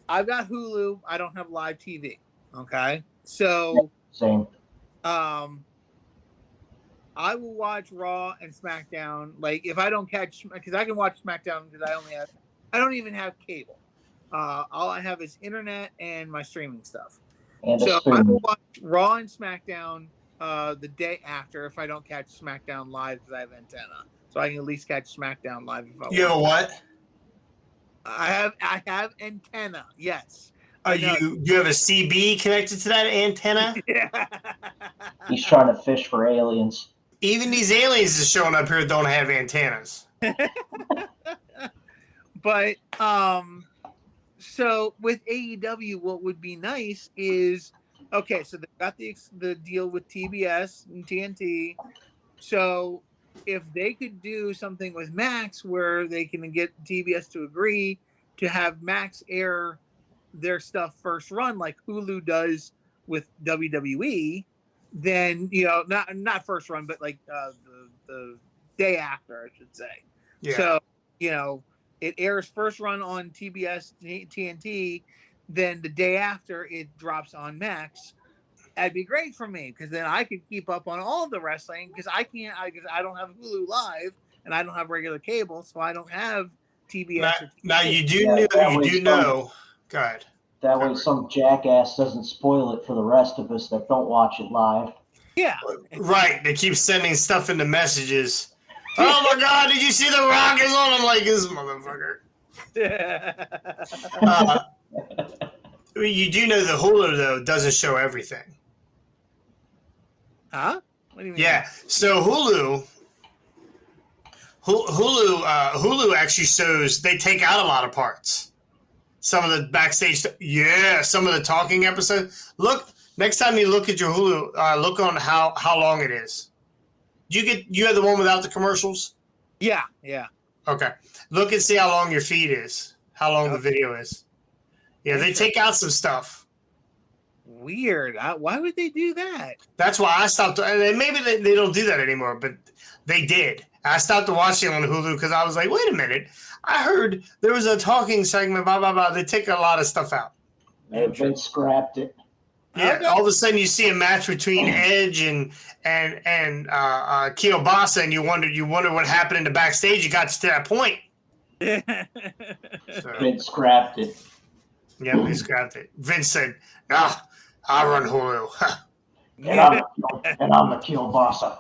I've got Hulu, I don't have live TV. Okay. So Same. I will watch Raw and SmackDown. Like if I don't catch, because I can watch SmackDown because I don't even have cable. All I have is internet and my streaming stuff. And so I will watch Raw and SmackDown the day after if I don't catch SmackDown live because I have antenna. So I can at least catch SmackDown live if I want. you have a what? I have antenna. Yes. You have a CB connected to that antenna? Yeah. He's trying to fish for aliens. Even these aliens that's showing up here don't have antennas. But so with AEW, what would be nice is okay. So they got the deal with TBS and TNT. So if they could do something with Max where they can get TBS to agree to have Max air their stuff first run like Hulu does with WWE, then not first run, but like the day after, I should say. Yeah. So it airs first run on TBS TNT, then the day after it drops on Max. That'd be great for me because then I could keep up on all the wrestling because I don't have Hulu Live and I don't have regular cable, so I don't have TBS. Now you do know. Go ahead. That way, some jackass doesn't spoil it for the rest of us that don't watch it live. Yeah, right. They keep sending stuff in the messages. Oh my God! Did you see the Rock is on? I'm like, this motherfucker. You do know the Hulu though doesn't show everything. Huh? What do you mean? Yeah. So Hulu actually shows they take out a lot of parts. Some of the backstage, some of the talking episodes. Look, next time you look at your Hulu, look on how long it is. You have the one without the commercials? Yeah. Okay. Look and see how long your feed is, how long the video is. Yeah, they take out some stuff. Weird. Why would they do that? That's why I stopped. Maybe they don't do that anymore, but they did. I stopped watching on Hulu because I was like, wait a minute. I heard there was a talking segment, blah, blah, blah. They take a lot of stuff out. They scrapped it. Yeah, okay. All of a sudden you see a match between Edge and Kielbasa, and you wonder what happened in the backstage. You got to that point. They scrapped it. Yeah, they scrapped it. Vince said, I run Hulu. and I'm the Kielbasa.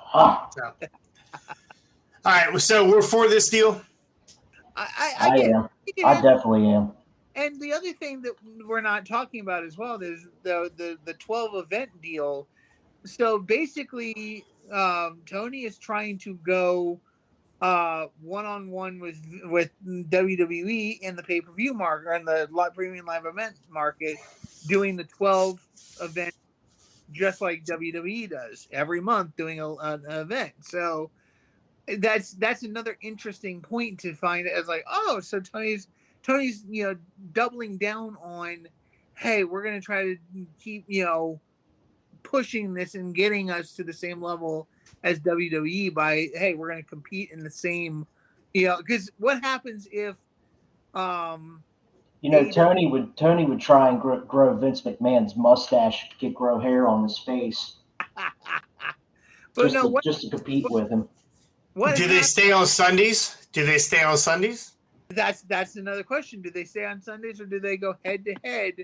So. All right, so we're for this deal? I am. I definitely am. And the other thing that we're not talking about as well is the 12 event deal. So basically, Tony is trying to go one-on-one with WWE in the pay-per-view market and the premium live event market, doing the 12 event just like WWE does every month, doing an event. So that's another interesting point to find as like, oh, so Tony's doubling down on, hey, we're going to try to keep pushing this and getting us to the same level as WWE by, hey, we're going to compete in the same, because what happens if Tony would try and grow Vince McMahon's mustache, grow hair on his face, just to compete with him. What Do they stay on Sundays? Do they stay on Sundays? That's another question. Do they stay on Sundays or do they go head to head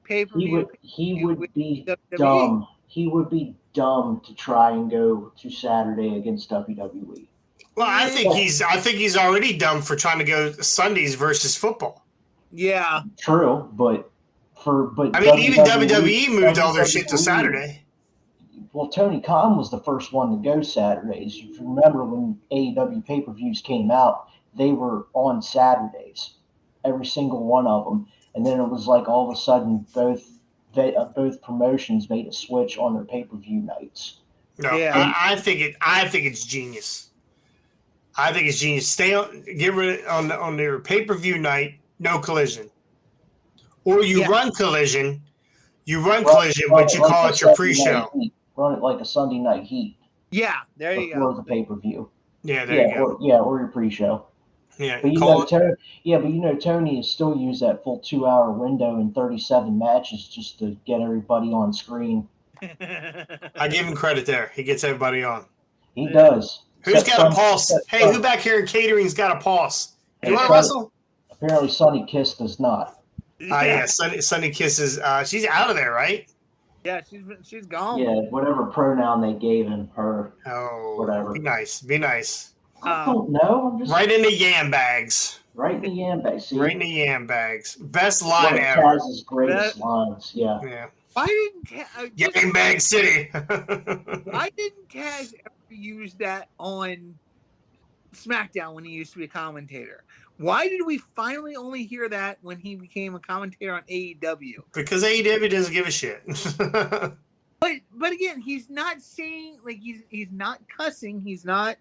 pay per He view would he with would be WWE? dumb. He would be dumb to try and go to Saturday against WWE. Well, Yeah. I think he's already dumb for trying to go Sundays versus football. Yeah. True, but I mean, even WWE moved all their shit to WWE Saturday. Well, Tony Khan was the first one to go Saturdays. If you remember when AEW pay-per-views came out, they were on Saturdays, every single one of them. And then it was like all of a sudden both promotions made a switch on their pay-per-view nights. No, Yeah. I think it's genius. I think it's genius. Stay on, get rid of, on their pay per view night, no collision, or you Yeah. run collision. You run Run- collision, run but you like call a it your Sunday night pre-show. heat. Run it like a Sunday night heat Yeah. There you before go. the pay-per-view. Yeah, there you go. Or your pre-show. Yeah, But call it. Tony has still used that full 2 hour window in 37 matches just to get everybody on screen. I give him credit there. He gets everybody on. He does. Who's got a pulse? except Hey, Sonny. who back here in catering's got a pulse? You want to Sonny. wrestle? Apparently, Sonny Kiss does not. Yeah, Sunny Kisses. She's out of there, right? Yeah, she's gone. Yeah, whatever pronoun they gave him, her. Oh, Whatever. Be nice. Be nice. I don't know. I'm just Right in the yam bags. right in the yam bag. See, Right in the yam bags. Best one line of ever. Taz's greatest lines. Yeah. Yeah. Why didn't Yam bag city. why didn't Taz ever use that on SmackDown when he used to be a commentator? Why did we finally only hear that when he became a commentator on AEW? Because AEW doesn't give a shit. But again, he's not saying like he's not cussing. He's not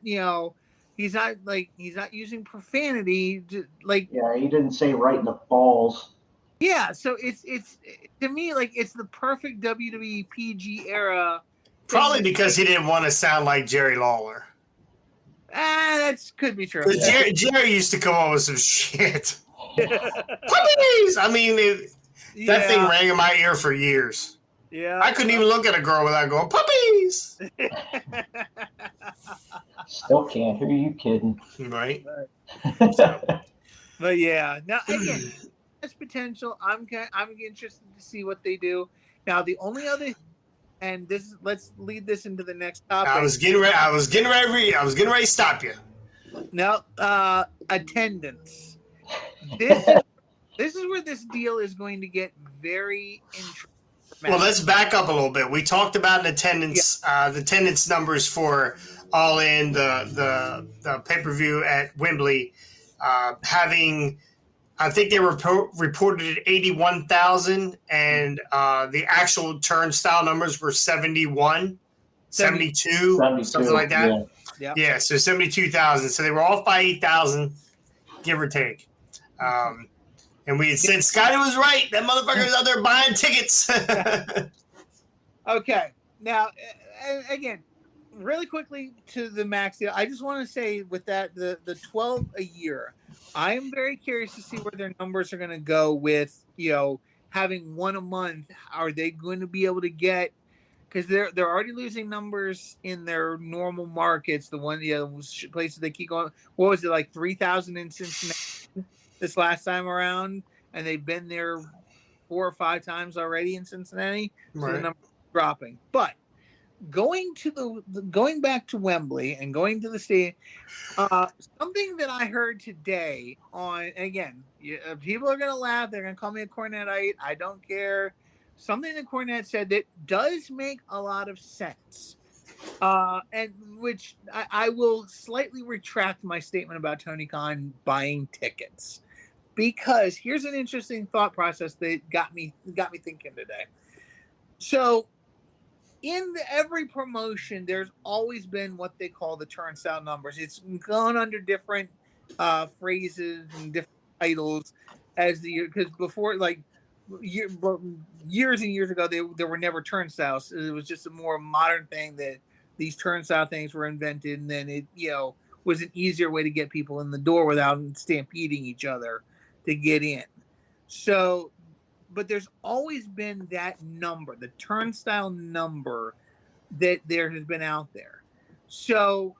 he's not using profanity. Like Yeah, he didn't say right in the balls. yeah, so it's to me like it's the perfect WWE PG era. Probably because he didn't want to sound like Jerry Lawler. That could be true. Because Jerry used to come up with some shit. Puppies! I mean, that thing rang in my ear for years. Yeah. I couldn't even look at a girl without going, puppies! Still can't. Who are you kidding? Right? But yeah, now again, there's potential. I'm interested to see what they do. Now the only other, and let's lead this into the next topic. I was getting ready to stop you. Now, attendance. This is where this deal is going to get very interesting. Well, let's back up a little bit. We talked about the attendance numbers for All In, the pay-per-view at Wembley, having, I think they reported at 81,000, and the actual turnstile numbers were 71, 72, something like that. Yeah, so 72,000. So they were off by 8,000, give or take. And we had said Scotty was right. That motherfucker was out there buying tickets. Okay. Now, again, really quickly to the max deal. I just want to say with that, the 12 a year, I am very curious to see where their numbers are going to go with, having one a month. Are they going to be able to get, because they're already losing numbers in their normal markets. The one, places they keep going. What was it, like 3,000 in Cincinnati this last time around? And they've been there 4 or 5 times already in Cincinnati. So Right. the number is dropping. But going back to Wembley and going to the stadium, something that I heard today on, again, people are going to laugh. They're going to call me a Cornetite. I don't care. Something that Cornette said that does make a lot of sense. And which I will slightly retract my statement about Tony Khan buying tickets, because here's an interesting thought process that got me thinking today. So in every promotion, there's always been what they call the turnstile numbers. It's gone under different phrases and different titles as the year, because before, like years and years ago, there were never turnstiles. It was just a more modern thing that these turnstile things were invented, and then it was an easier way to get people in the door without stampeding each other to get in. So, but there's always been that number, the turnstile number that there has been out there. So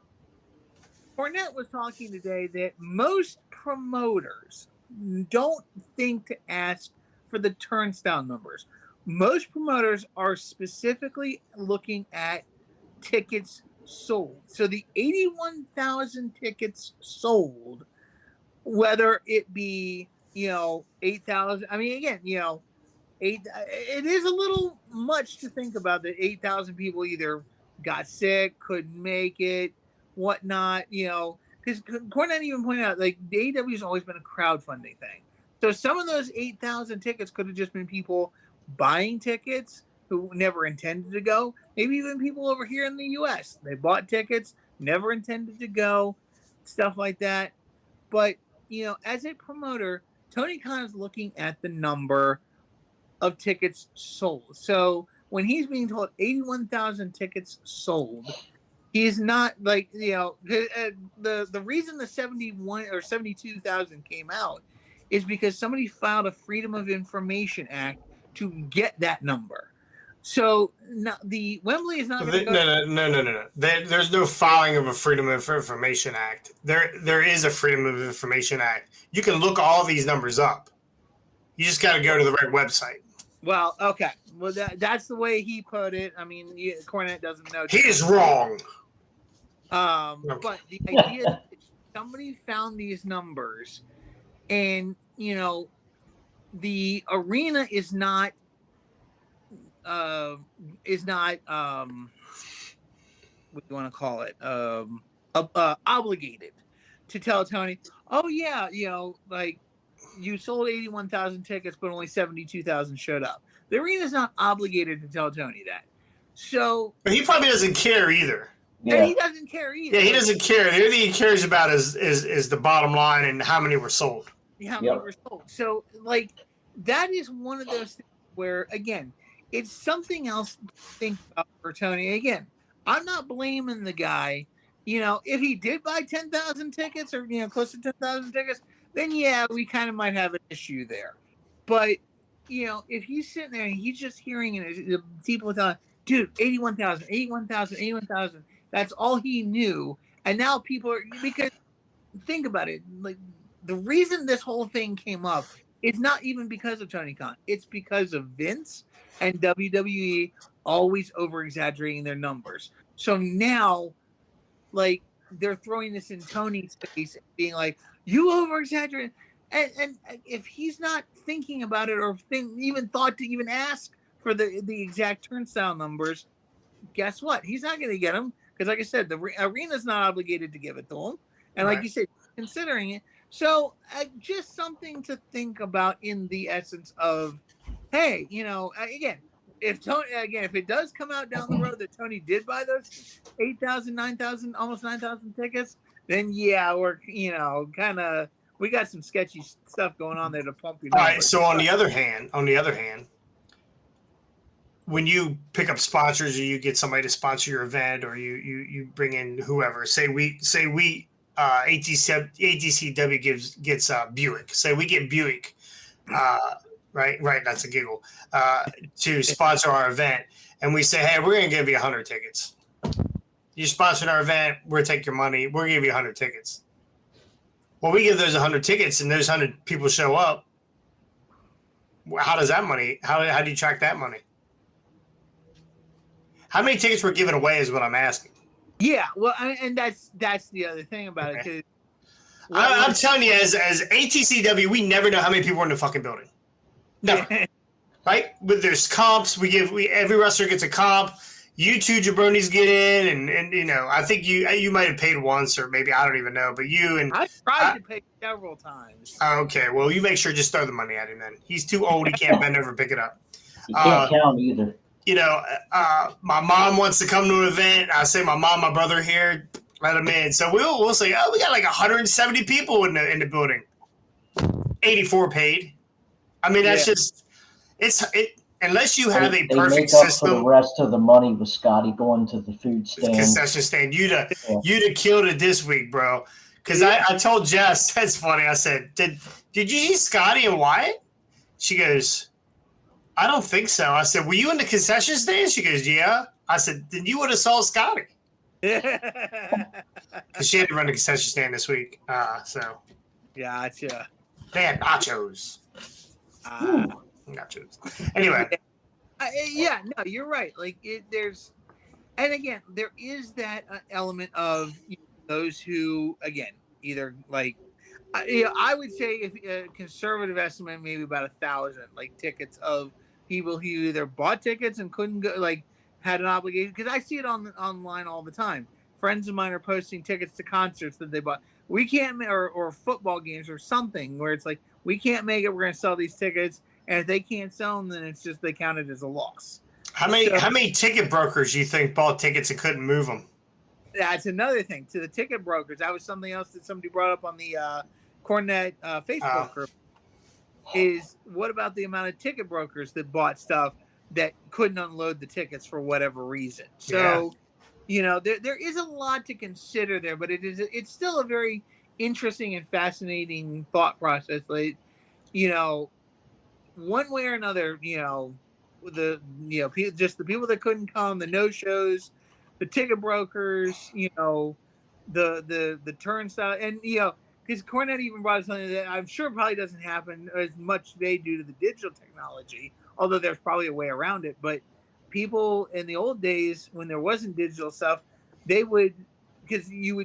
Cornette was talking today that most promoters don't think to ask for the turnstile numbers. Most promoters are specifically looking at tickets sold. So the 81,000 tickets sold, whether it be, 8,000, I mean, again, it is a little much to think about that 8,000 people either got sick, couldn't make it, whatnot, because Cornette even pointed out, like, the AEW has always been a crowdfunding thing. So some of those 8,000 tickets could have just been people buying tickets who never intended to go. Maybe even people over here in the US. They bought tickets, never intended to go, stuff like that. But, as a promoter, Tony Khan is looking at the number of tickets sold. So when he's being told 81,000 tickets sold, he's not like, the reason the 71 or 72,000 came out is because somebody filed a Freedom of Information Act to get that number. So the Wembley is not going to go. No. There's no filing of a Freedom of Information Act. There is a Freedom of Information Act. You can look all these numbers up. You just got to go to the right website. Well, okay. Well, that's the way he put it. I mean, Cornette doesn't know. He is wrong. Okay. But the idea that somebody found these numbers, and the arena is not what do you want to call it? Obligated to tell Tony, oh yeah, like, you sold 81,000 tickets, but only 72,000 showed up. The arena's not obligated to tell Tony that. So, but he probably doesn't care either. Yeah, he doesn't care either. Yeah, he doesn't care. The only thing he cares about is the bottom line and how many were sold. How many were sold. So, like, that is one of those things where, again, it's something else to think about for Tony. Again, I'm not blaming the guy. If he did buy 10,000 tickets or, close to 10,000 tickets, then yeah, we kind of might have an issue there. But, if he's sitting there and he's just hearing it, people telling, dude, 81,000, 81,000, 81,000, that's all he knew. And now people are, because think about it, like, the reason this whole thing came up is not even because of Tony Khan. It's because of Vince and WWE always over-exaggerating their numbers. So now, like, they're throwing this in Tony's face and being like, you over-exaggerate. And if he's not thinking about it or even thought to even ask for the exact turnstile numbers, guess what? He's not going to get them because, like I said, the arena's not obligated to give it to him. And like you said, considering it. So just something to think about in the essence of, hey, again, if it does come out down the road that Tony did buy those 8,000, 9,000, almost 9,000 tickets, then yeah, we're, we got some sketchy stuff going on there to pump you. All right. So on the other hand, when you pick up sponsors or you get somebody to sponsor your event or you bring in whoever, say we ATCW gets Buick. Say we get Buick, right. That's a giggle. To sponsor our event, and we say, hey, we're going to give you 100 tickets. You sponsored our event, we'll take your money. We'll give you 100 tickets. Well, we give those 100 tickets, and those 100 people show up. How does that money? How do you track that money? How many tickets were given away is what I'm asking. Yeah, well, and that's the other thing about it. I'm telling you, as ATCW, we never know how many people are in the fucking building. Never. Right? But there's comps. Every wrestler gets a comp. You two jabronis get in, and I think you might have paid once, or maybe I don't even know. But you and I tried to pay several times. Okay, well, you make sure just throw the money at him. Then he's too old; he can't bend over and pick it up. You can't count either. My mom wants to come to an event. I say, my mom, my brother here, let them in. So we'll say, oh, we got like 170 people in the building. 84 paid. I mean, that's just it. Unless you have a perfect system. For the rest of the money with Scotty going to the food stand. Concession stand. You'd have killed it this week, bro. Because I told Jess, that's funny. I said, did you see Scotty and Wyatt? She goes, I don't think so. I said, were you in the concession stand? She goes, yeah. I said, then you would have saw Scotty. Because she had to run the concession stand this week. So Gotcha. they had nachos. Nachos. Anyway. Yeah, no, you're right. Like and again, there is that element of those who, again, either like, I would say if a conservative estimate, maybe about 1,000 like tickets of people who either bought tickets and couldn't go, like had an obligation. Because I see it online all the time. Friends of mine are posting tickets to concerts that they bought. We can't, or football games or something where it's like, we can't make it. We're going to sell these tickets, and if they can't sell them, then it's just they count it as a loss. How many ticket brokers do you think bought tickets and couldn't move them? That's another thing. To the ticket brokers, that was something else that somebody brought up on the Cornet Facebook group. Is what about the amount of ticket brokers that bought stuff that couldn't unload the tickets for whatever reason? So, there is a lot to consider there, but it's still a very interesting and fascinating thought process. Like, one way or another, just the people that couldn't come, the no shows, the ticket brokers, the turnstile, and because Cornette even brought something that I'm sure probably doesn't happen as much today due to the digital technology, although there's probably a way around it. But people in the old days, when there wasn't digital stuff, they would, because you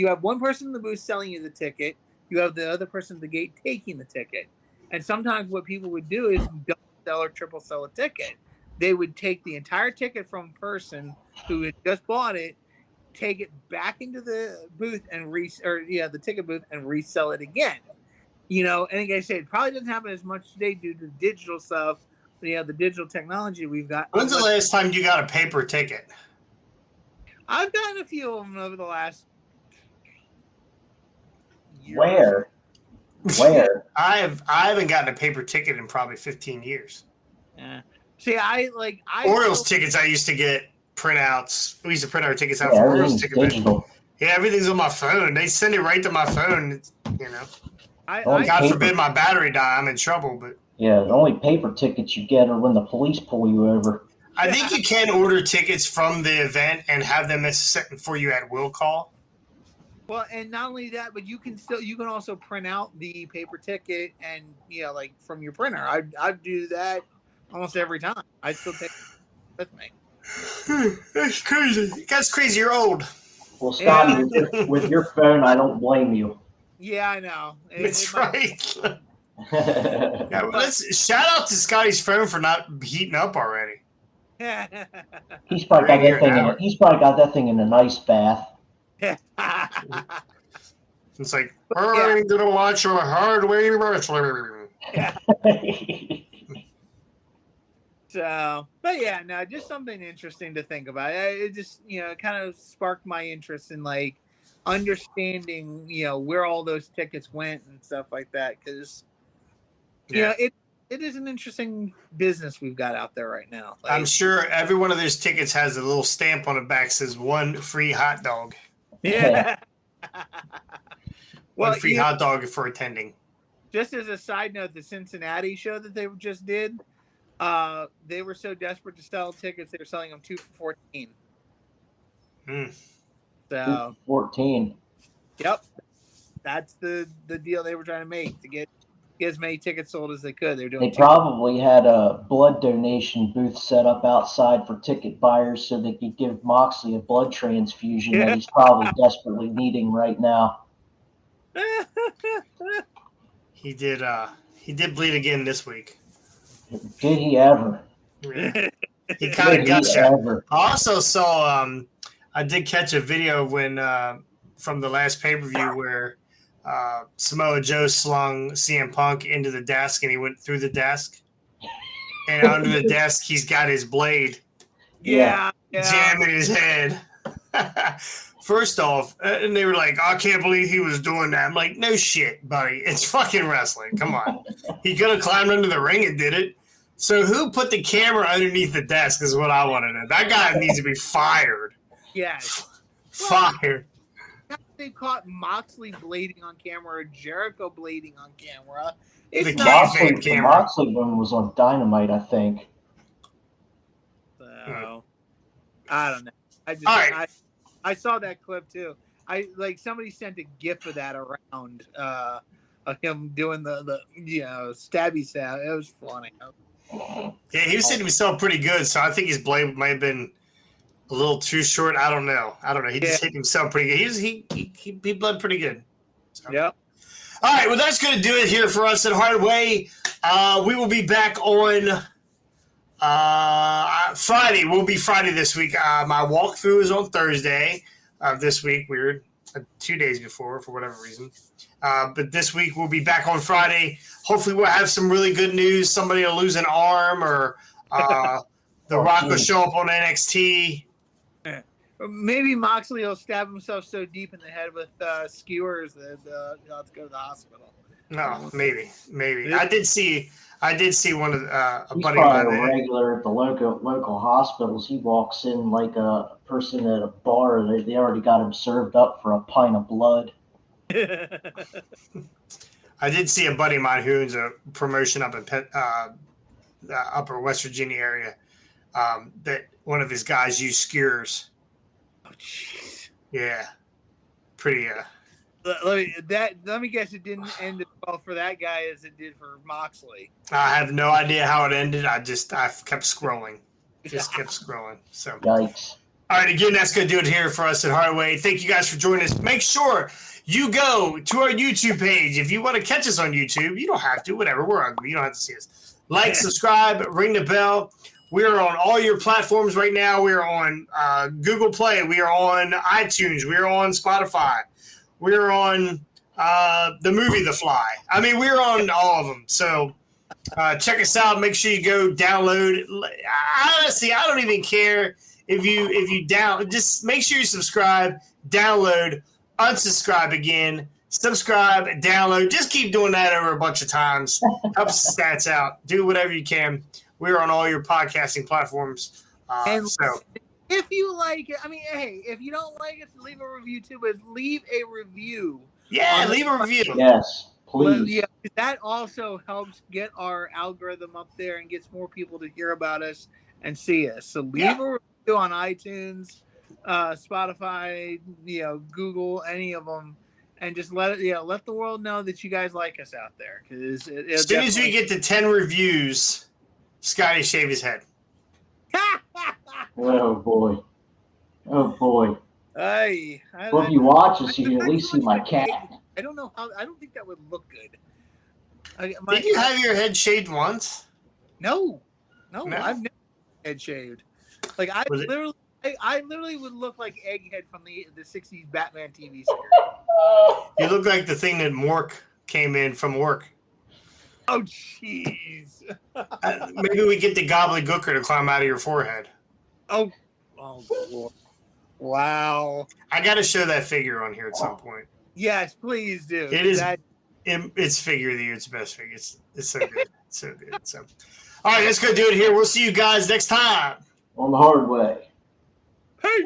have one person in the booth selling you the ticket, you have the other person at the gate taking the ticket. And sometimes what people would do is double sell or triple sell a ticket. They would take the entire ticket from a person who had just bought it, take it back into the booth and the ticket booth and resell it again. And like I said, it probably doesn't happen as much today due to digital stuff. The digital technology we've got. When's the last time you got a paper ticket? I've gotten a few of them over the last year. Where? I haven't gotten a paper ticket in probably 15 years. Yeah. See, I Orioles tickets. I used to get printouts. We used to print our tickets out Yeah, for Orioles tickets. digital. Yeah, everything's on my phone. They send it right to my phone. It's, God forbid my battery die. I'm in trouble. But yeah, the only paper tickets you get are when the police pull you over. I think you can order tickets from the event and have them set for you at will call. Well, and not only that, but you can also print out the paper ticket and like from your printer. I do that almost every time. I still take it with me. That's crazy. That's crazy. You're old. Well, Scotty, with your phone, I don't blame you. Yeah, I know. That's right. Yeah, well, let's shout out to Scotty's phone for not heating up already. He's probably got that thing in an ice bath. It's like, I'm gonna watch a hardware wrestler. So, but yeah, no, just something interesting to think about. It just, kind of sparked my interest in like understanding, where all those tickets went and stuff like that. Because, it is an interesting business we've got out there right now. Like, I'm sure every one of those tickets has a little stamp on the back that says one free hot dog. Yeah. One free hot dog for attending. Just as a side note, the Cincinnati show that they just did, they were so desperate to sell tickets, they were selling them 2 for $14. So 14. Yep, that's the deal they were trying to make to get as many tickets sold as they could. They probably had a blood donation booth set up outside for ticket buyers so they could give Moxley a blood transfusion that he's probably desperately needing right now. He did bleed again this week. Did he ever? Yeah. He kind of got shot. I also saw I did catch a video from the last pay-per-view where Samoa Joe slung CM Punk into the desk and he went through the desk. And under the desk he's got his blade. Yeah. Jamming his head. First off, and they were like, I can't believe he was doing that. I'm like, no shit, buddy. It's fucking wrestling. Come on. He could have climbed under the ring and did it. So who put the camera underneath the desk is what I want to know. That guy needs to be fired. Yes. Fired. They caught Moxley blading on camera or Jericho blading on camera. The Moxley one was on Dynamite, I think. So, I don't know. All right. I saw that clip too. Somebody sent a GIF of that around of him doing the stabby stab. It was funny. Yeah, he was hitting himself pretty good, so I think his blade might have been a little too short. I don't know. He just hit himself pretty good. He bled pretty good. So. Yep. All right, well, that's going to do it here for us at Hardway. We will be back on Friday. We'll be Friday this week. My walkthrough is on Thursday this week. Weird. 2 days before, for whatever reason. But this week we'll be back on Friday. Hopefully we'll have some really good news. Somebody will lose an arm, or The Rock will show up on NXT. Maybe Moxley will stab himself so deep in the head with skewers that he'll have to go to the hospital. No, maybe. I did see one of a He's buddy probably of a mine. regular at the local hospitals. He walks in like a person at a bar. They already got him served up for a pint of blood. I did see a buddy of mine who owns a promotion up in the upper West Virginia area. That one of his guys used skewers. Oh, jeez. Yeah, pretty. Let me guess. It didn't end as well for that guy as it did for Moxley. I have no idea how it ended. I kept scrolling. So. Yikes. All right, again, that's going to do it here for us at Hardway. Thank you guys for joining us. Make sure you go to our YouTube page. If you want to catch us on YouTube, you don't have to. Whatever, we're ugly. You don't have to see us. Like, subscribe, ring the bell. We are on all your platforms right now. We are on Google Play. We are on iTunes. We are on Spotify. We are on the movie The Fly. I mean, we're on all of them. So check us out. Make sure you go download. Honestly, I don't even care if you just make sure you subscribe, download, unsubscribe again, subscribe, download. Just keep doing that over a bunch of times. Helps the stats out. Do whatever you can. We're on all your podcasting platforms. So if you like it, I mean, hey, if you don't like it, leave a review too, but leave a review. Yeah, leave a review. Yes, please. Yeah, that also helps get our algorithm up there and gets more people to hear about us and see us. So leave a review on iTunes, Spotify, Google, any of them, and just let the world know that you guys like us out there. Because as soon as we get to 10 reviews, Scotty shave his head. Oh boy. Hey, Well, if you watch us, you can at least see my cat. I don't know how. I don't think that would look good. Did you have your head shaved once? No, I've never had head shaved. Like I literally would look like Egghead from the '60s Batman TV series. You look like the thing that Mork came in from work. Oh, jeez. Maybe we get the gobbledygooker to climb out of your forehead. Oh, Lord. Wow. I got to show that figure on here at some point. Yes, please do. It is. It's figure of the year. It's the best figure. It's so good. It's so good. So, all right, let's go do it here. We'll see you guys next time On the Hard Way. Peace.